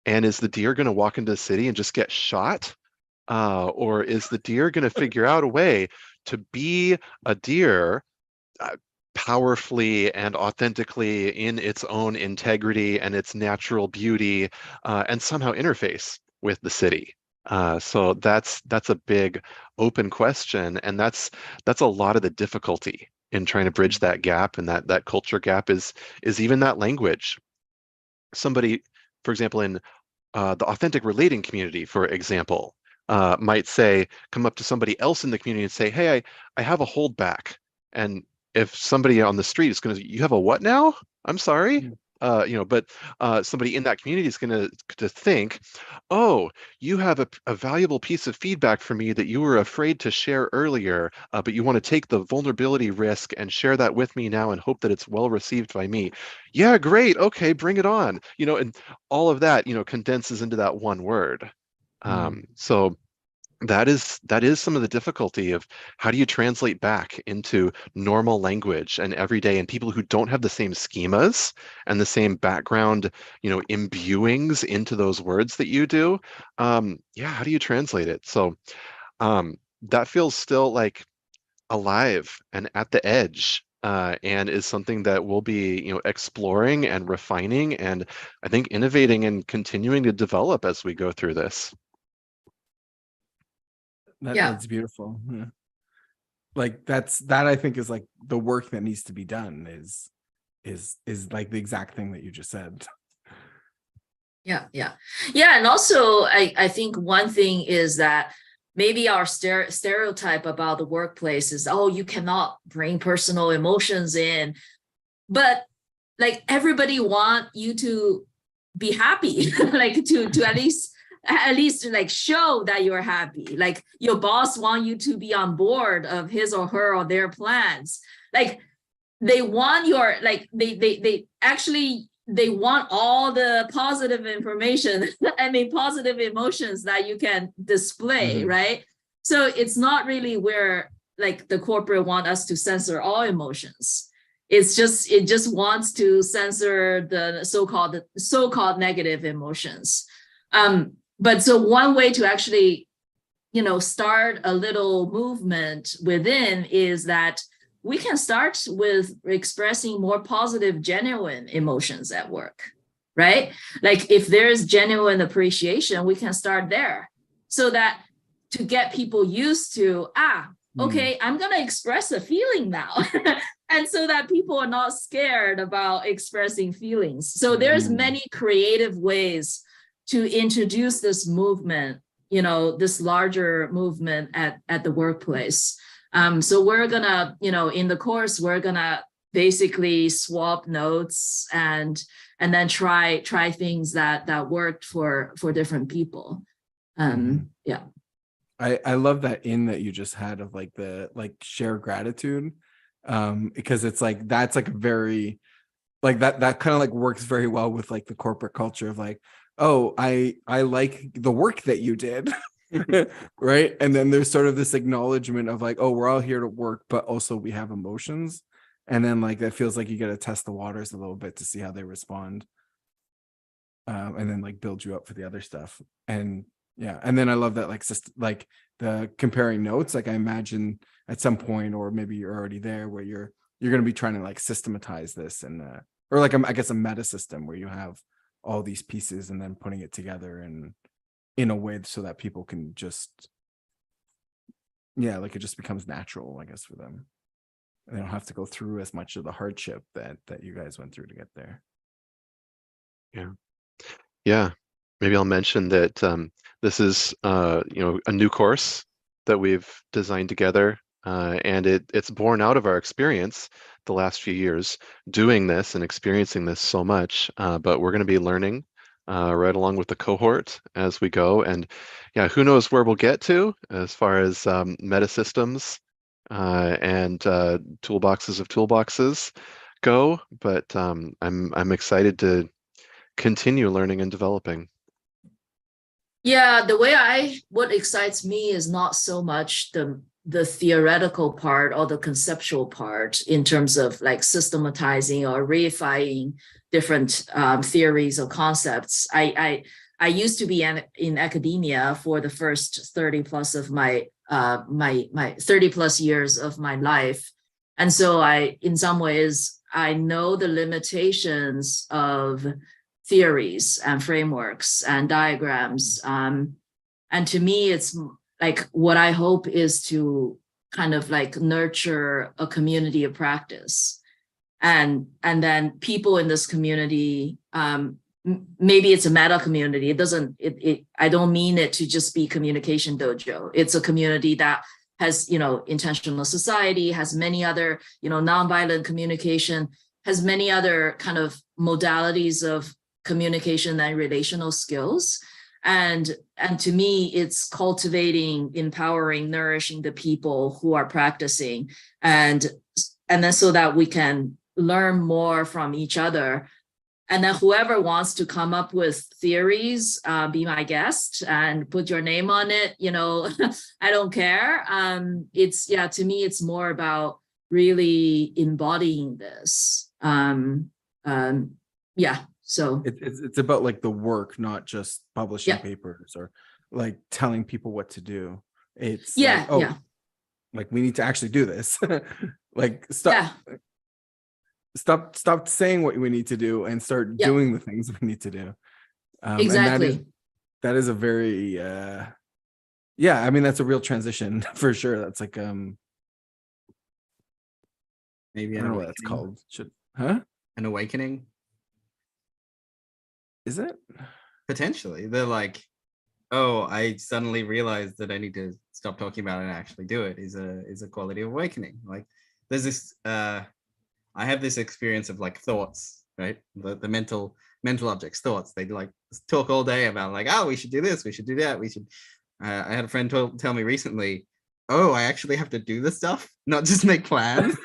And is the deer going to walk into the city and just get shot? Or is the deer going to figure out a way to be a deer powerfully and authentically in its own integrity and its natural beauty, and somehow interface with the city? So that's a big open question, and that's a lot of the difficulty in trying to bridge that gap, and that culture gap is even that language. Somebody, for example, in the authentic relating community, for example, might come up to somebody else in the community and say, hey, I have a holdback. And if somebody on the street is going to, you have a what now? I'm sorry. but somebody in that community is going to think, oh, you have a valuable piece of feedback for me that you were afraid to share earlier, but you want to take the vulnerability risk and share that with me now and hope that it's well received by me. Yeah, great. Okay, bring it on. And all of that, condenses into that one word. So that is some of the difficulty of how do you translate back into normal language and everyday, and people who don't have the same schemas and the same background, imbuings into those words that you do. How do you translate it? So that feels still like alive and at the edge, and is something that we'll be exploring and refining, and I think innovating and continuing to develop as we go through this. That's beautiful. Yeah. Like that I think is like the work that needs to be done is like the exact thing that you just said. Yeah. And also I think one thing is that maybe our stereotype about the workplace is, oh, you cannot bring personal emotions in, but like everybody want you to be happy, like to at least like show that you're happy. Like your boss want you to be on board of his or her or their plans. Like they want your, like they actually, they want all the positive information, positive emotions that you can display, right? So it's not really where like the corporate want us to censor all emotions. It just wants to censor the so-called negative emotions. But so one way to actually, start a little movement within is that we can start with expressing more positive, genuine emotions at work, right? Like if there's genuine appreciation, we can start there, so that to get people used to, okay, I'm going to express a feeling now. And so that people are not scared about expressing feelings. So there's many creative ways to introduce this movement, this larger movement at the workplace. So we're gonna, in the course, we're gonna basically swap notes and then try things that worked for different people. Yeah. I love that that you just had of like the share gratitude, because it's like that's like a very like that kind of like works very well with like the corporate culture of like, oh, I like the work that you did. Right. And then there's sort of this acknowledgement of like, oh, we're all here to work, but also we have emotions. And then like that feels like you got to test the waters a little bit to see how they respond. And then like build you up for the other stuff. And yeah. And then I love that like the comparing notes. Like I imagine at some point, or maybe you're already there, where you're going to be trying to like systematize this, and or like I guess a meta system where you have all these pieces and then putting it together and in a way so that people can just, like it just becomes natural, I guess, for them. And they don't have to go through as much of the hardship that you guys went through to get there. Yeah. Maybe I'll mention that this is a new course that we've designed together, and it's born out of our experience the last few years doing this and experiencing this so much. But we're going to be learning right along with the cohort as we go, and who knows where we'll get to as far as meta systems and toolboxes of toolboxes go. But I'm excited to continue learning and developing. Yeah, what excites me is not so much the theoretical part or the conceptual part in terms of like systematizing or reifying different theories or concepts. I used to be in academia for the first 30 plus of my 30 plus years of my life. And so in some ways, I know the limitations of theories and frameworks and diagrams. And to me, it's like what I hope is to kind of like nurture a community of practice. And then people in this community, maybe it's a meta community. I don't mean it to just be communication dojo. It's a community that has, intentional society, has many other, nonviolent communication has many other kind of modalities of communication and relational skills. And to me, it's cultivating, empowering, nourishing the people who are practicing, and then so that we can learn more from each other. And then whoever wants to come up with theories, be my guest and put your name on it. I don't care. To me, it's more about really embodying this. So it's about like the work, not just publishing papers or like telling people what to do. It's like we need to actually do this. Like stop saying what we need to do and start doing the things we need to do. Exactly. And that is a very I mean, that's a real transition for sure. That's like maybe I don't know what that's called. An awakening? Is it? Potentially. They're like, oh, I suddenly realized that I need to stop talking about it and actually do it is a quality of awakening. Like there's this I have this experience of like thoughts, right? The mental objects, thoughts. They like talk all day about like, oh, we should do this, we should do that, we should. I had a friend tell me recently, oh, I actually have to do this stuff, not just make plans.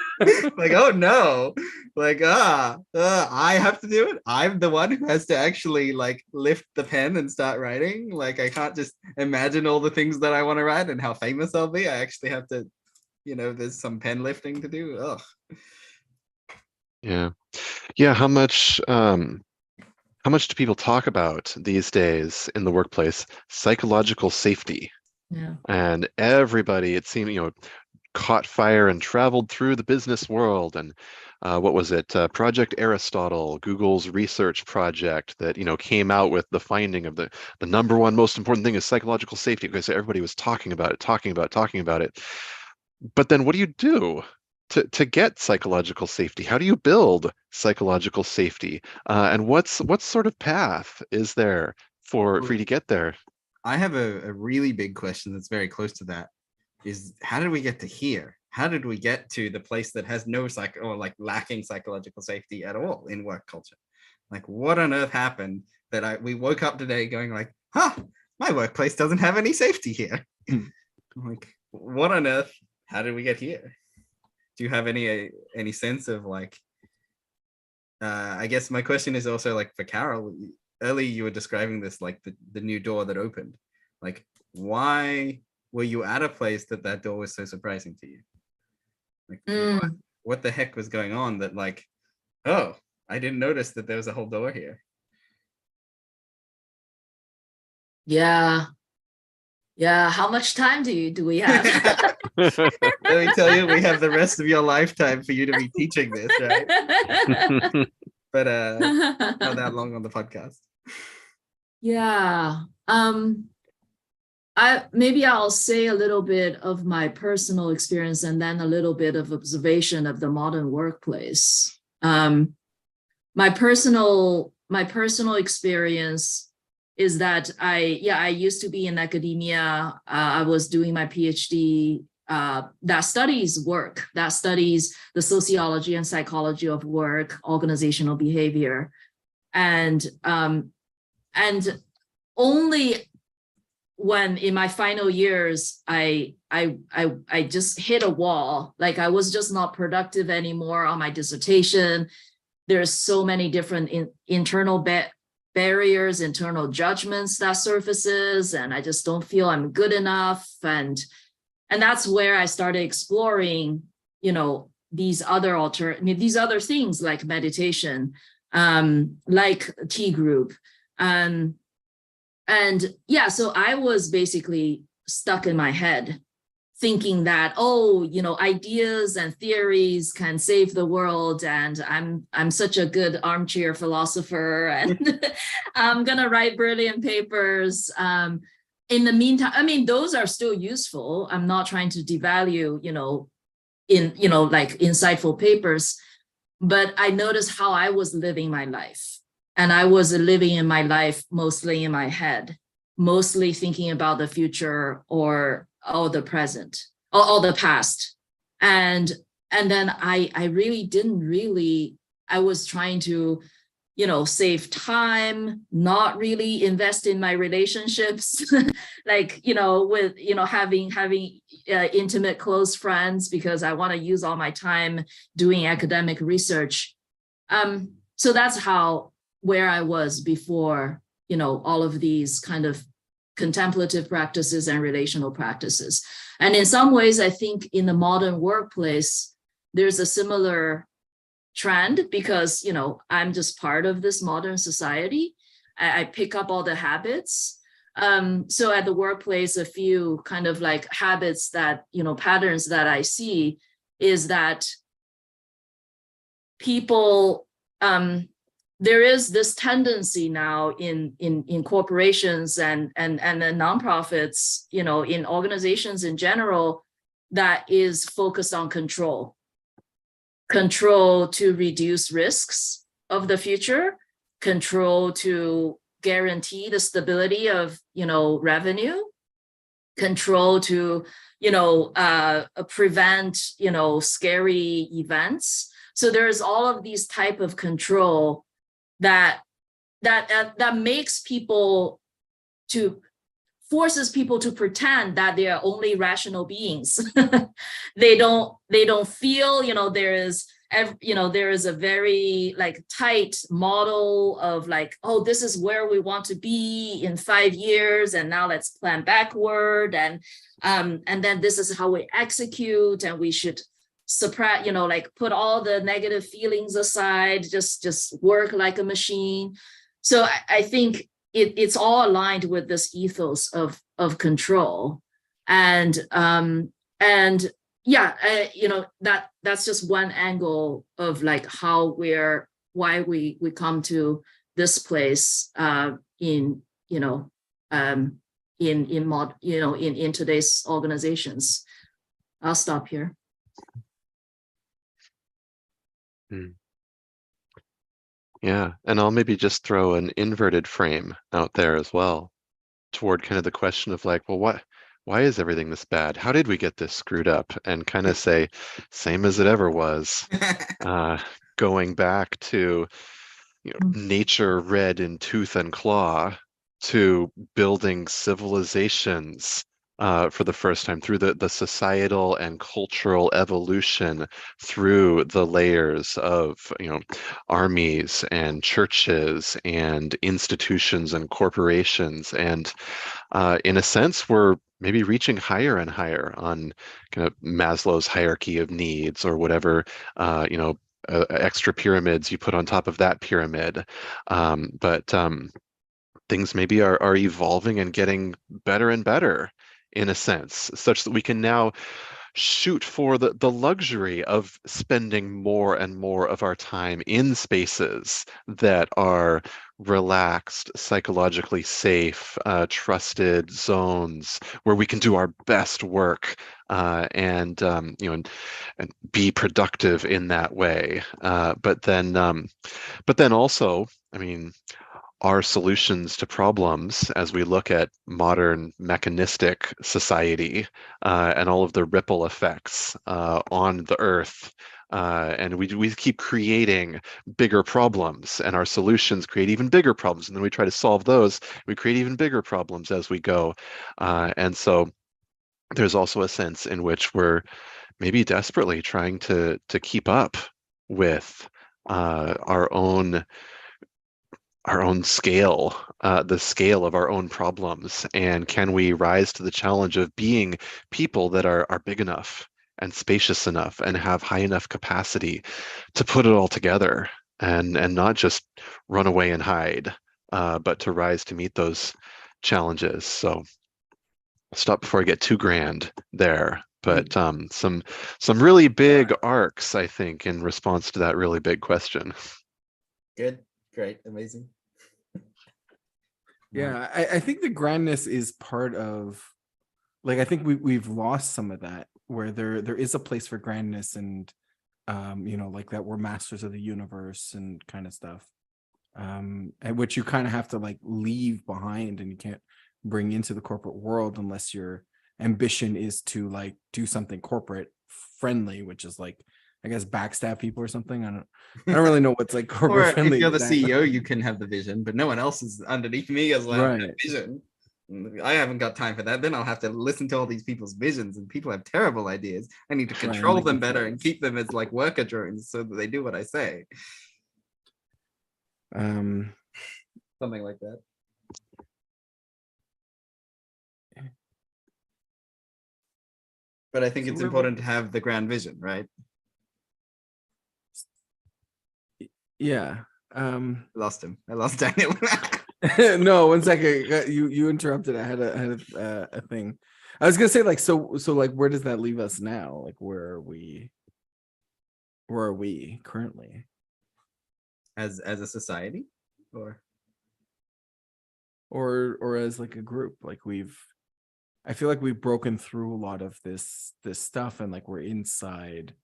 Like, oh no, like I have to do it. I'm the one who has to actually like lift the pen and start writing. Like I can't just imagine all the things that I want to write and how famous I'll be. I actually have to, there's some pen lifting to do. Ugh. Yeah. How much do people talk about these days in the workplace psychological safety? Yeah. And everybody, it seemed, caught fire and traveled through the business world. And what was it? Project Aristotle, Google's research project that, came out with the finding of the number one most important thing is psychological safety, because everybody was talking about it. But then what do you do to get psychological safety? How do you build psychological safety? And what sort of path is there for you to get there? I have a really big question that's very close to that. Is how did we get to here? How did we get to the place that has no lacking psychological safety at all in work culture? Like what on earth happened that we woke up today going like, my workplace doesn't have any safety here. Like what on earth? How did we get here? Do you have any sense of like, I guess my question is also like for Carol, earlier you were describing this, like the new door that opened, like why were you at a place that door was so surprising to you? Like what the heck was going on that like, oh, I didn't notice that there was a whole door here. Yeah. How much time do we have? Let me tell you, we have the rest of your lifetime for you to be teaching this, right? But not that long on the podcast. Yeah. Maybe I'll say a little bit of my personal experience and then a little bit of observation of the modern workplace. My personal experience is that I used to be in academia. I was doing my PhD that studies work, that studies the sociology and psychology of work, organizational behavior, and only when in my final years I just hit a wall. Like I was just not productive anymore on my dissertation. There's so many different internal barriers, internal judgments that surfaces, and I just don't feel I'm good enough. And that's where I started exploring, these other things like meditation, like T group. So I was basically stuck in my head thinking that, ideas and theories can save the world, and I'm such a good armchair philosopher, and I'm gonna write brilliant papers. In the meantime, those are still useful. I'm not trying to devalue, like insightful papers, but I noticed how I was living my life. And I was living in my life mostly in my head, mostly thinking about the future or the present or the past. And then I really didn't I was trying to, save time, not really invest in my relationships, like, with, having intimate, close friends, because I want to use all my time doing academic research. So that's where I was before, all of these kind of contemplative practices and relational practices. And in some ways, I think in the modern workplace, there's a similar trend, because I'm just part of this modern society. I pick up all the habits. So at the workplace, a few kind of like habits that, patterns that I see is that people, there is this tendency now in corporations and the nonprofits, in organizations in general, that is focused on control to reduce risks of the future, control to guarantee the stability of, revenue, control to, prevent, scary events. So there's all of these type of control that makes people forces people to pretend that they are only rational beings. They don't feel, there is a very like tight model of like, oh, this is where we want to be in 5 years, and now let's plan backward, and then this is how we execute, and we should suppress, like put all the negative feelings aside, just work like a machine. So I think it's all aligned with this ethos of control, and that's just one angle of like why we come to this place in today's organizations. I'll stop here. Yeah, and I'll maybe just throw an inverted frame out there as well, toward kind of the question of like, well, why is everything this bad? How did we get this screwed up? And kind of say, same as it ever was, going back to nature red in tooth and claw, to building civilizations for the first time, through the societal and cultural evolution, through the layers of armies and churches and institutions and corporations, and in a sense we're maybe reaching higher and higher on kind of Maslow's hierarchy of needs, or whatever extra pyramids you put on top of that pyramid, but things maybe are evolving and getting better and better, in a sense, such that we can now shoot for the luxury of spending more and more of our time in spaces that are relaxed, psychologically safe, trusted zones where we can do our best work, and be productive in that way. But then also, I mean, our solutions to problems, as we look at modern mechanistic society, and all of the ripple effects on the earth, and we keep creating bigger problems, and our solutions create even bigger problems, and then we try to solve those. We create even bigger problems as we go, and so there's also a sense in which we're maybe desperately trying to keep up with our own scale, the scale of our own problems, and can we rise to the challenge of being people that are big enough and spacious enough and have high enough capacity to put it all together, and not just run away and hide, but to rise to meet those challenges. So I'll stop before I get too grand there, but some really big arcs, I think, in response to that really big question. Good, great, amazing. Yeah, I think the grandness is part of, like, I think we've lost some of that, where there is a place for grandness, and like that we're masters of the universe and kind of stuff, and which you kind of have to like leave behind, and you can't bring into the corporate world unless your ambition is to like do something corporate friendly, which is like I guess backstab people or something. I don't really know what's like Or corporate if friendly. you're the with that. CEO, you can have the vision, but no one else is underneath me as allowed Right. that vision. I haven't got time for that. Then I'll have to listen to all these people's visions, and people have terrible ideas. I need to Right, control like them better control. and keep them as like worker drones so that they do what I say. Something like that. But I think So it's we're- important to have the grand vision, right? Yeah. I lost him. I lost Daniel. No, 1 second. You interrupted. I had a thing. I was gonna say like so like where does that leave us now? Like where are we currently? As a society, Or as like a group? Like I feel like we've broken through a lot of this stuff, and like we're inside.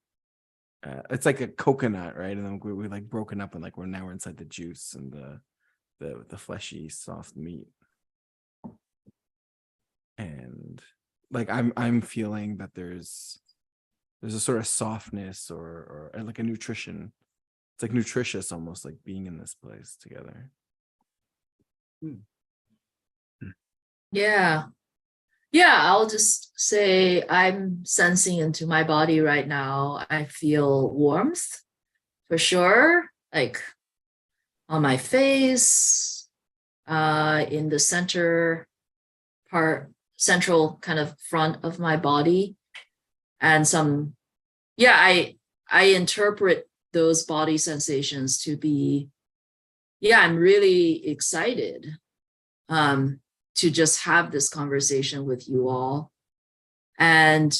It's like a coconut, right? And then we like broken up, and like we're inside the juice and the fleshy soft meat. And like I'm feeling that there's a sort of softness or like a nutrition. It's like nutritious, almost like being in this place together. Yeah. I'll just say I'm sensing into my body right now. I feel warmth for sure, like on my face, in the central kind of front of my body. And I interpret those body sensations to be, I'm really excited to just have this conversation with you all, and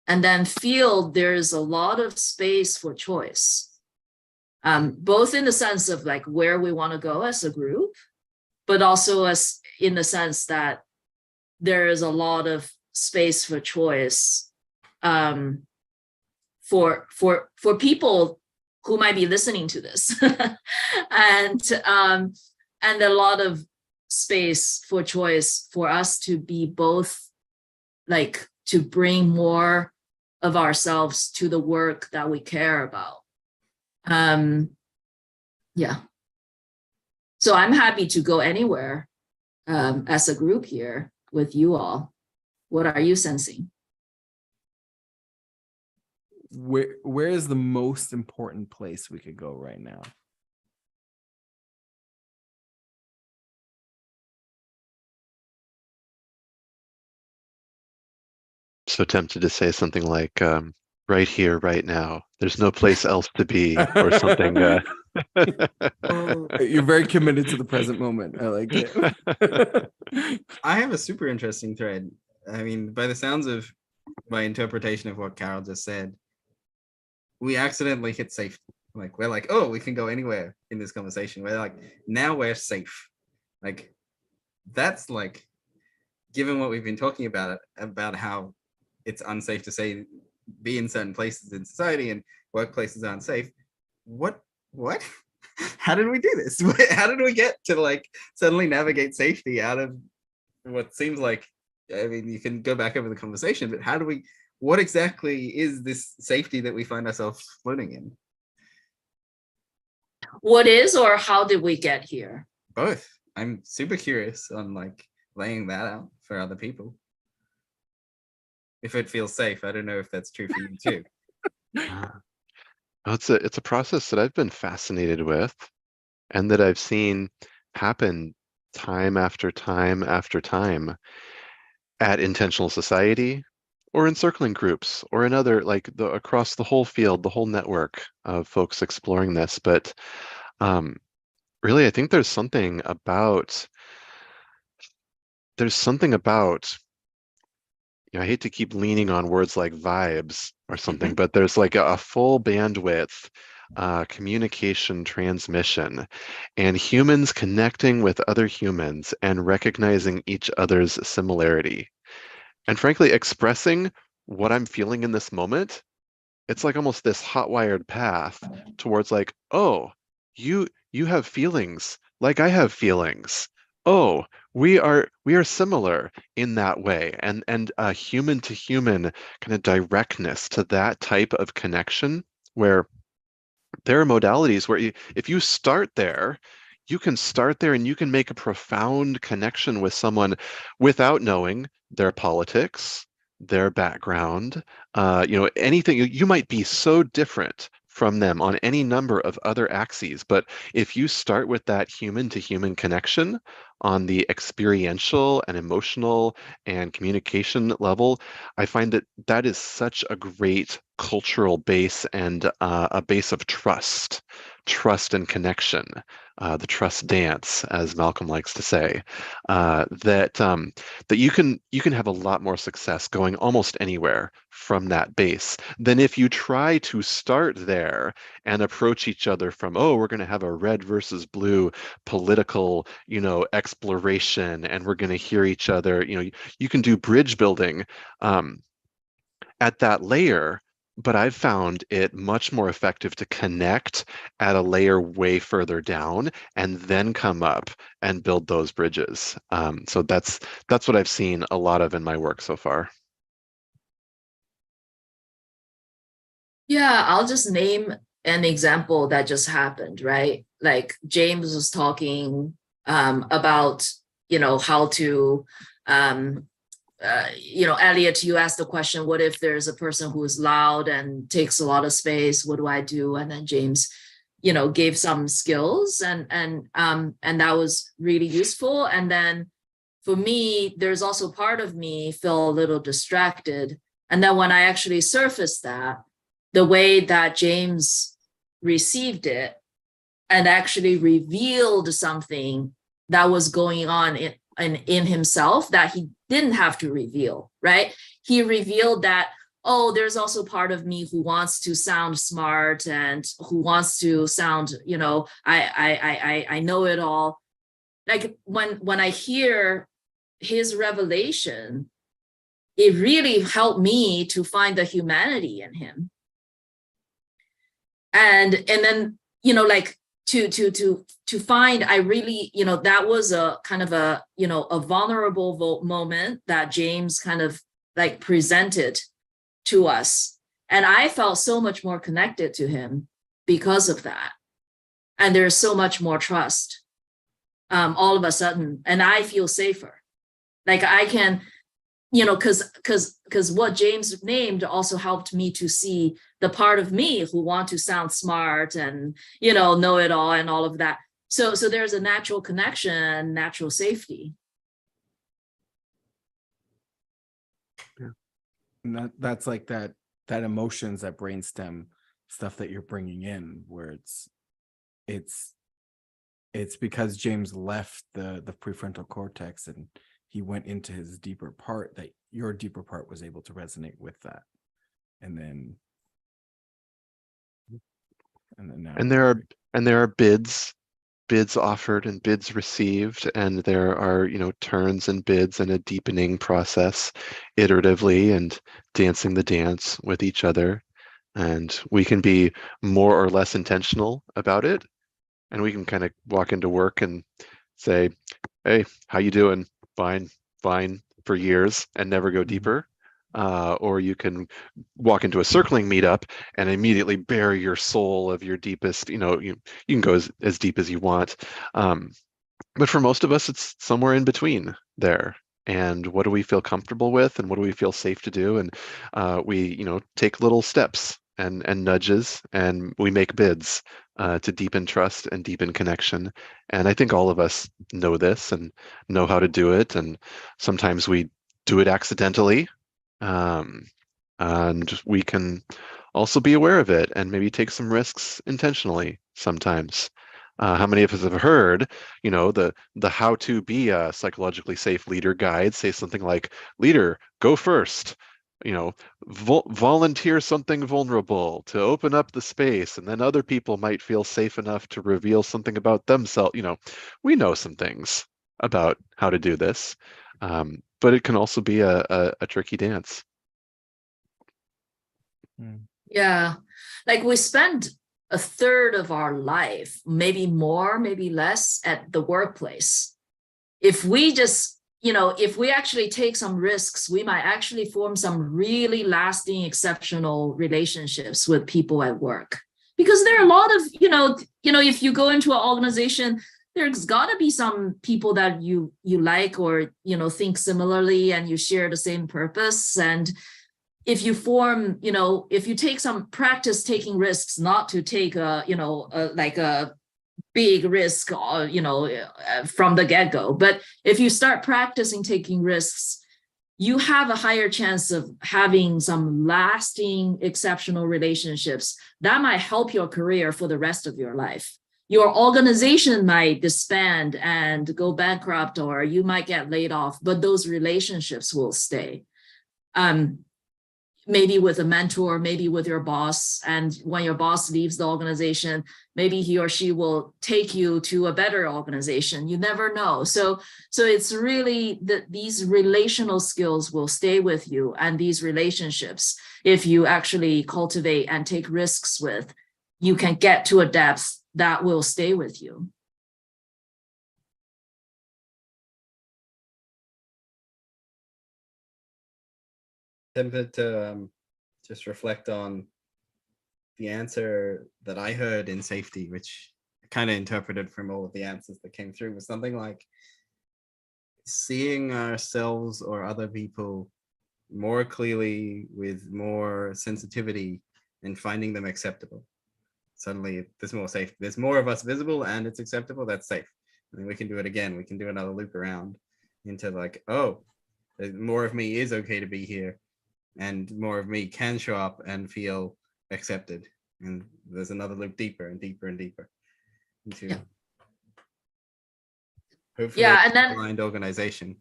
then feel there's a lot of space for choice, both in the sense of like where we want to go as a group, but also as in the sense that there is a lot of space for choice for people who might be listening to this, and a lot of space for choice for us to be both, like to bring more of ourselves to the work that we care about. So I'm happy to go anywhere as a group here with you all. What are you sensing? Where is the most important place we could go right now? So tempted to say something like right here, right now. There's no place else to be, or something. You're very committed to the present moment. I like it. I have a super interesting thread. I mean, by the sounds of my interpretation of what Carol just said, we accidentally hit safety. Like we're like, oh, we can go anywhere in this conversation. We're like, now we're safe. Like that's like, given what we've been talking about how it's unsafe to say be in certain places in society and workplaces aren't safe. What? How did we do this? How did we get to like suddenly navigate safety out of what seems like, I mean, you can go back over the conversation, but what exactly is this safety that we find ourselves floating in? What is, or how did we get here? Both. I'm super curious on like laying that out for other people. If it feels safe. I don't know if that's true for you too. It's a process that I've been fascinated with, and that I've seen happen time after time after time at intentional society, or in circling groups, or in other, like across the whole field, the whole network of folks exploring this. But really, I think there's something about, I hate to keep leaning on words like vibes or something, but there's like a full bandwidth communication transmission, and humans connecting with other humans and recognizing each other's similarity. And frankly, expressing what I'm feeling in this moment, it's like almost this hot-wired path towards like, oh, you have feelings like I have feelings. Oh, we are similar in that way, and a human to human kind of directness to that type of connection where there are modalities where if you start there, you can start there and you can make a profound connection with someone without knowing their politics, their background, anything. You might be so different from them on any number of other axes, but if you start with that human to human connection on the experiential and emotional and communication level, I find that that is such a great cultural base and a base of trust and connection, the trust dance, as Malcolm likes to say, that you can have a lot more success going almost anywhere from that base than if you try to start there and approach each other from, oh, we're going to have a red versus blue political, exploration, and we're going to hear each other. You can do bridge building at that layer, but I've found it much more effective to connect at a layer way further down and then come up and build those bridges. So that's what I've seen a lot of in my work so far. Yeah, I'll just name an example that just happened, right? Like James was talking about, how to, Elliot, you asked the question, what if there's a person who is loud and takes a lot of space? What do I do? And then James, gave some skills and that was really useful. And then for me, there's also part of me feel a little distracted. And then when I actually surfaced that, the way that James received it and actually revealed something that was going on in himself that he didn't have to reveal, right? He revealed that, oh, there's also part of me who wants to sound smart and who wants to sound, I know it all. Like when I hear his revelation, it really helped me to find the humanity in him. And then, to find, I really, that was a kind of a, a vulnerable moment that James kind of like presented to us. And I felt so much more connected to him because of that. And there's so much more trust all of a sudden. And I feel safer. Like I can, because what James named also helped me to see the part of me who want to sound smart and, know it all and all of that. So there's a natural connection, natural safety. Yeah. And that's like that emotions, that brainstem stuff that you're bringing in, where it's because James left the prefrontal cortex and he went into his deeper part, that your deeper part was able to resonate with that. And then now. And there are bids offered and bids received, and there are, turns and bids and a deepening process iteratively and dancing the dance with each other. And we can be more or less intentional about it. And we can kind of walk into work and say, hey, how you doing? Fine for years and never go deeper. Or you can walk into a circling meetup and immediately bare your soul of your deepest, you can go as deep as you want. But for most of us, it's somewhere in between there. And what do we feel comfortable with and what do we feel safe to do? And we, take little steps and nudges, and we make bids to deepen trust and deepen connection. And I think all of us know this and know how to do it. And sometimes we do it accidentally. And we can also be aware of it and maybe take some risks intentionally sometimes. How many of us have heard, the how to be a psychologically safe leader guide say something like, leader, go first, volunteer something vulnerable to open up the space, and then other people might feel safe enough to reveal something about themselves. We know some things about how to do this, but it can also be a tricky dance. Yeah, like we spend a third of our life, maybe more, maybe less, at the workplace. If we just if we actually take some risks, we might actually form some really lasting, exceptional relationships with people at work. Because there are a lot of, if you go into an organization, there's got to be some people that you like or, think similarly and you share the same purpose. And if you form, if you take some practice taking risks, not to take a big risk, from the get-go. But if you start practicing taking risks, you have a higher chance of having some lasting, exceptional relationships that might help your career for the rest of your life. Your organization might disband and go bankrupt, or you might get laid off, but those relationships will stay. Maybe with a mentor, maybe with your boss. And when your boss leaves the organization, maybe he or she will take you to a better organization. You never know. So it's really that these relational skills will stay with you. And these relationships, if you actually cultivate and take risks with, you can get to a depth that will stay with you. Tempted to just reflect on the answer that I heard in safety, which I kind of interpreted from all of the answers that came through, was something like seeing ourselves or other people more clearly with more sensitivity and finding them acceptable. Suddenly there's more safe, there's more of us visible and it's acceptable, that's safe. And then we can do it again, we can do another loop around into like, oh, more of me is okay to be here. And more of me can show up and feel accepted. And there's another loop deeper and deeper and deeper into hopefully and then aligned organization.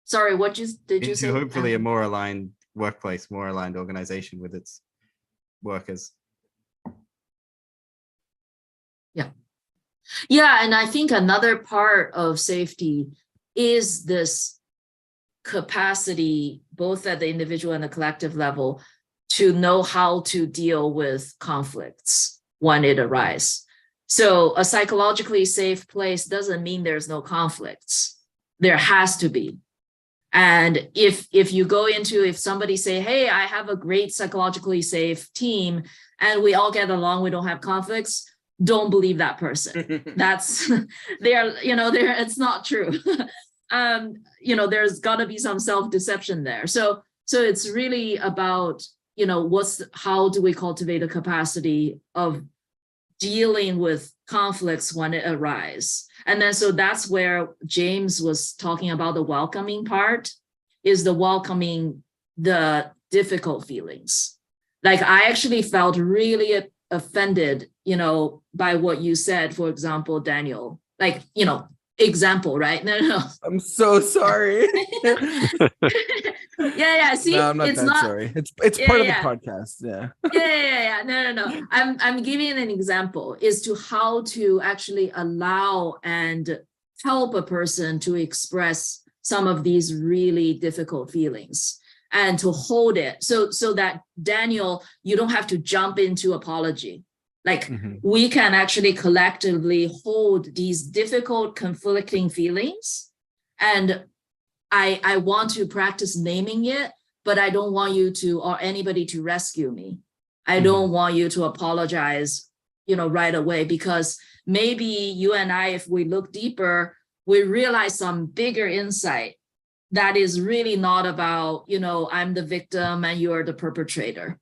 Sorry, did you say? Hopefully a more aligned workplace, more aligned organization with its workers. Yeah, and I think another part of safety is this capacity, both at the individual and the collective level, to know how to deal with conflicts when it arises. So a psychologically safe place doesn't mean there's no conflicts. There has to be. And if you go into, if somebody say, hey, I have a great psychologically safe team and we all get along, we don't have conflicts, don't believe that person. That's it's not true. There's got to be some self-deception there. So it's really about, how do we cultivate a capacity of dealing with conflicts when it arises. And then, so that's where James was talking about the welcoming part, is the welcoming the difficult feelings. Like I actually felt really offended, by what you said, for example, Daniel, example, right? No. I'm so sorry. Yeah. See, no, I'm not sorry. It's part of the podcast. Yeah. Yeah. No. I'm giving an example as to how to actually allow and help a person to express some of these really difficult feelings and to hold it. So that, Daniel, you don't have to jump into apology. We can actually collectively hold these difficult, conflicting feelings. And I want to practice naming it, but I don't want you to, or anybody to rescue me. I don't want you to apologize, right away, because maybe you and I, if we look deeper, we realize some bigger insight that is really not about, I'm the victim and you're the perpetrator.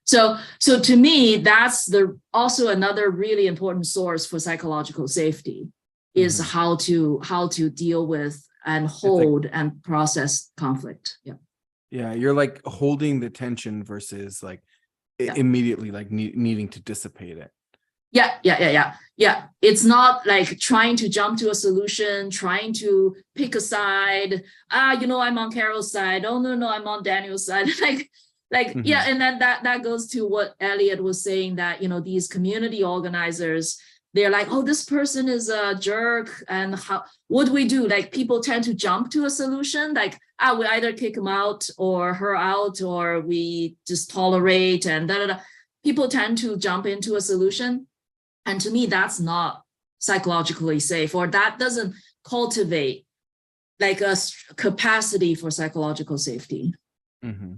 So to me, that's also another really important source for psychological safety, is how to deal with and hold and process conflict. Yeah, you're like holding the tension versus immediately needing to dissipate it. Yeah. It's not like trying to jump to a solution, trying to pick a side. I'm on Carol's side. Oh no, I'm on Daniel's side. Yeah, and then that goes to what Elliot was saying, that these community organizers, they're like, oh, this person is a jerk, and what do we do? People tend to jump to a solution, we either kick him out or her out, or we just tolerate and People tend to jump into a solution, and to me, that's not psychologically safe, or that doesn't cultivate like a capacity for psychological safety. Mm-hmm.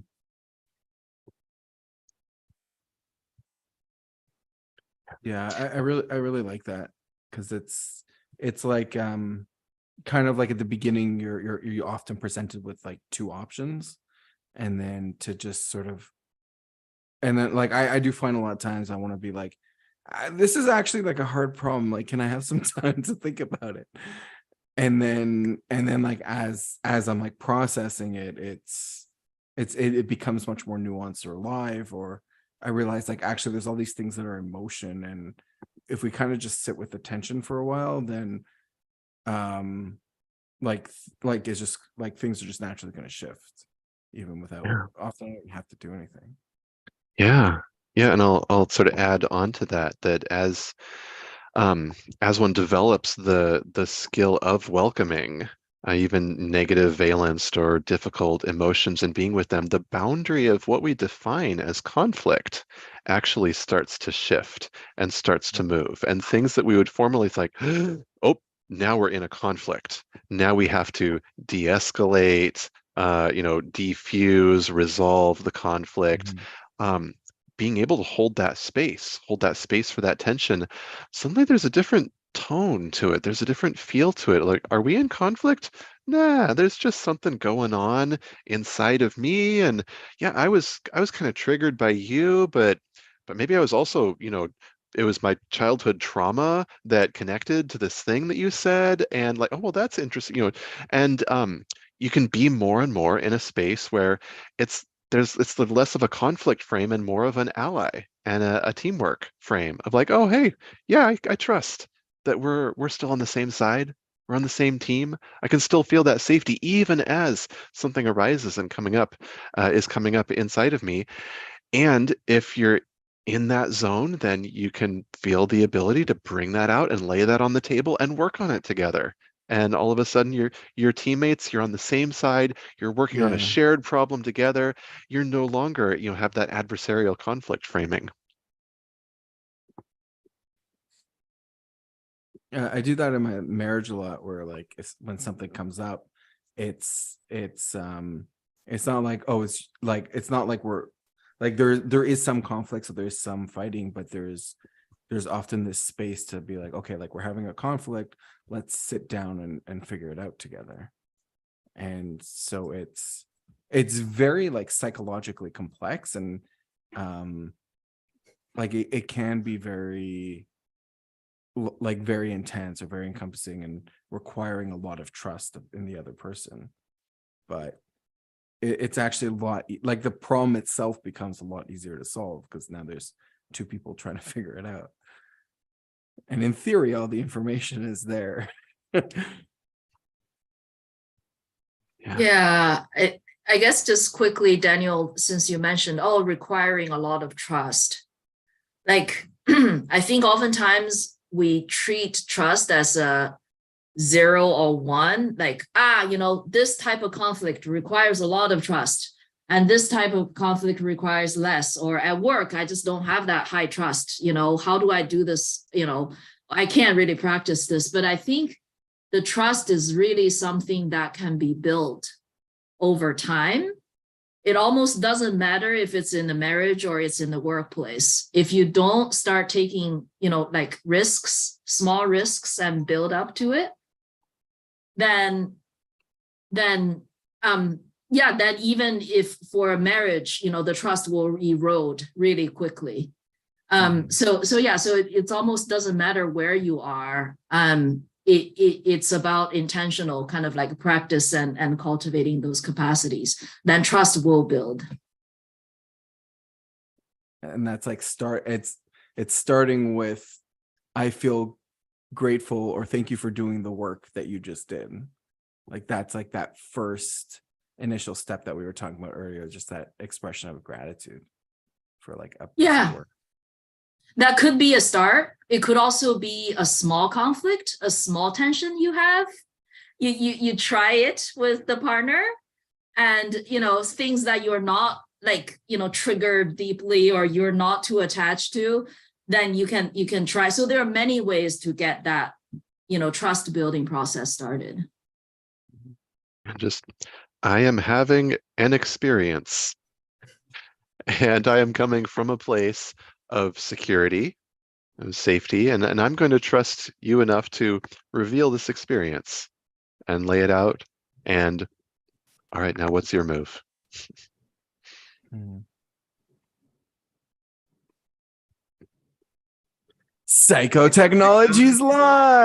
Yeah, I really like that, because it's like kind of like at the beginning you're often presented with like two options, and then to just sort of, and then like I do find a lot of times I want to be like, this is actually like a hard problem, like can I have some time to think about it? And then like as I'm like processing it, it becomes much more nuanced or alive, or I realize like actually there's all these things that are emotion, and if we kind of just sit with the tension for a while, then like it's just like things are just naturally going to shift, even without often I don't have to do anything. Yeah. Yeah, and I'll sort of add on to that as one develops the skill of welcoming even negative valenced or difficult emotions and being with them, the boundary of what we define as conflict actually starts to shift and starts to move. And things that we would formerly think, oh, now we're in a conflict. Now we have to de-escalate, defuse, resolve the conflict. Being able to hold that space for that tension, suddenly there's a different tone to it. There's a different feel to it. Like, are we in conflict? Nah, there's just something going on inside of me. And yeah, I was kind of triggered by you, but maybe I was also, it was my childhood trauma that connected to this thing that you said. And like, oh, well, that's interesting, and you can be more and more in a space where it's less of a conflict frame and more of an ally and a teamwork frame of like, oh, hey, yeah, I trust that we're still on the same side. We're on the same team. I can still feel that safety even as something arises and is coming up inside of me. And if you're in that zone, then you can feel the ability to bring that out and lay that on the table and work on it together. And all of a sudden, your teammates, you're on the same side. You're working on a shared problem together. You're no longer, have that adversarial conflict framing. I do that in my marriage a lot, where like when something comes up, it's not like, oh, it's not like we're like there is some conflict, so there's some fighting, but there's often this space to be like, okay, like we're having a conflict, let's sit down and figure it out together. And so it's very like psychologically complex, and like it can be very like very intense or very encompassing and requiring a lot of trust in the other person. But it's actually a lot, like the problem itself becomes a lot easier to solve, because now there's two people trying to figure it out, and in theory all the information is there. Yeah, I guess just quickly, Daniel, since you mentioned, requiring a lot of trust, like I think oftentimes we treat trust as a 0 or 1, like, this type of conflict requires a lot of trust, and this type of conflict requires less. Or at work, I just don't have that high trust. How do I do this? I can't really practice this. But I think the trust is really something that can be built over time. It almost doesn't matter if it's in the marriage or it's in the workplace. If you don't start taking, like risks, small risks, and build up to it, then even if for a marriage, the trust will erode really quickly. So it almost doesn't matter where you are. It's about intentional kind of like practice and cultivating those capacities. Then trust will build. And that's like it's starting with, I feel grateful, or thank you for doing the work that you just did. Like that's like that first initial step that we were talking about earlier, just that expression of gratitude for like a work. That could be a start. It could also be a small conflict, a small tension you have. You try it with the partner, and things that you're not like triggered deeply or you're not too attached to, then you can try. So there are many ways to get that trust building process started. And just, I am having an experience, and I am coming from a place of security and safety, and I'm going to trust you enough to reveal this experience and lay it out. And all right, now what's your move? Psychotechnologies Live.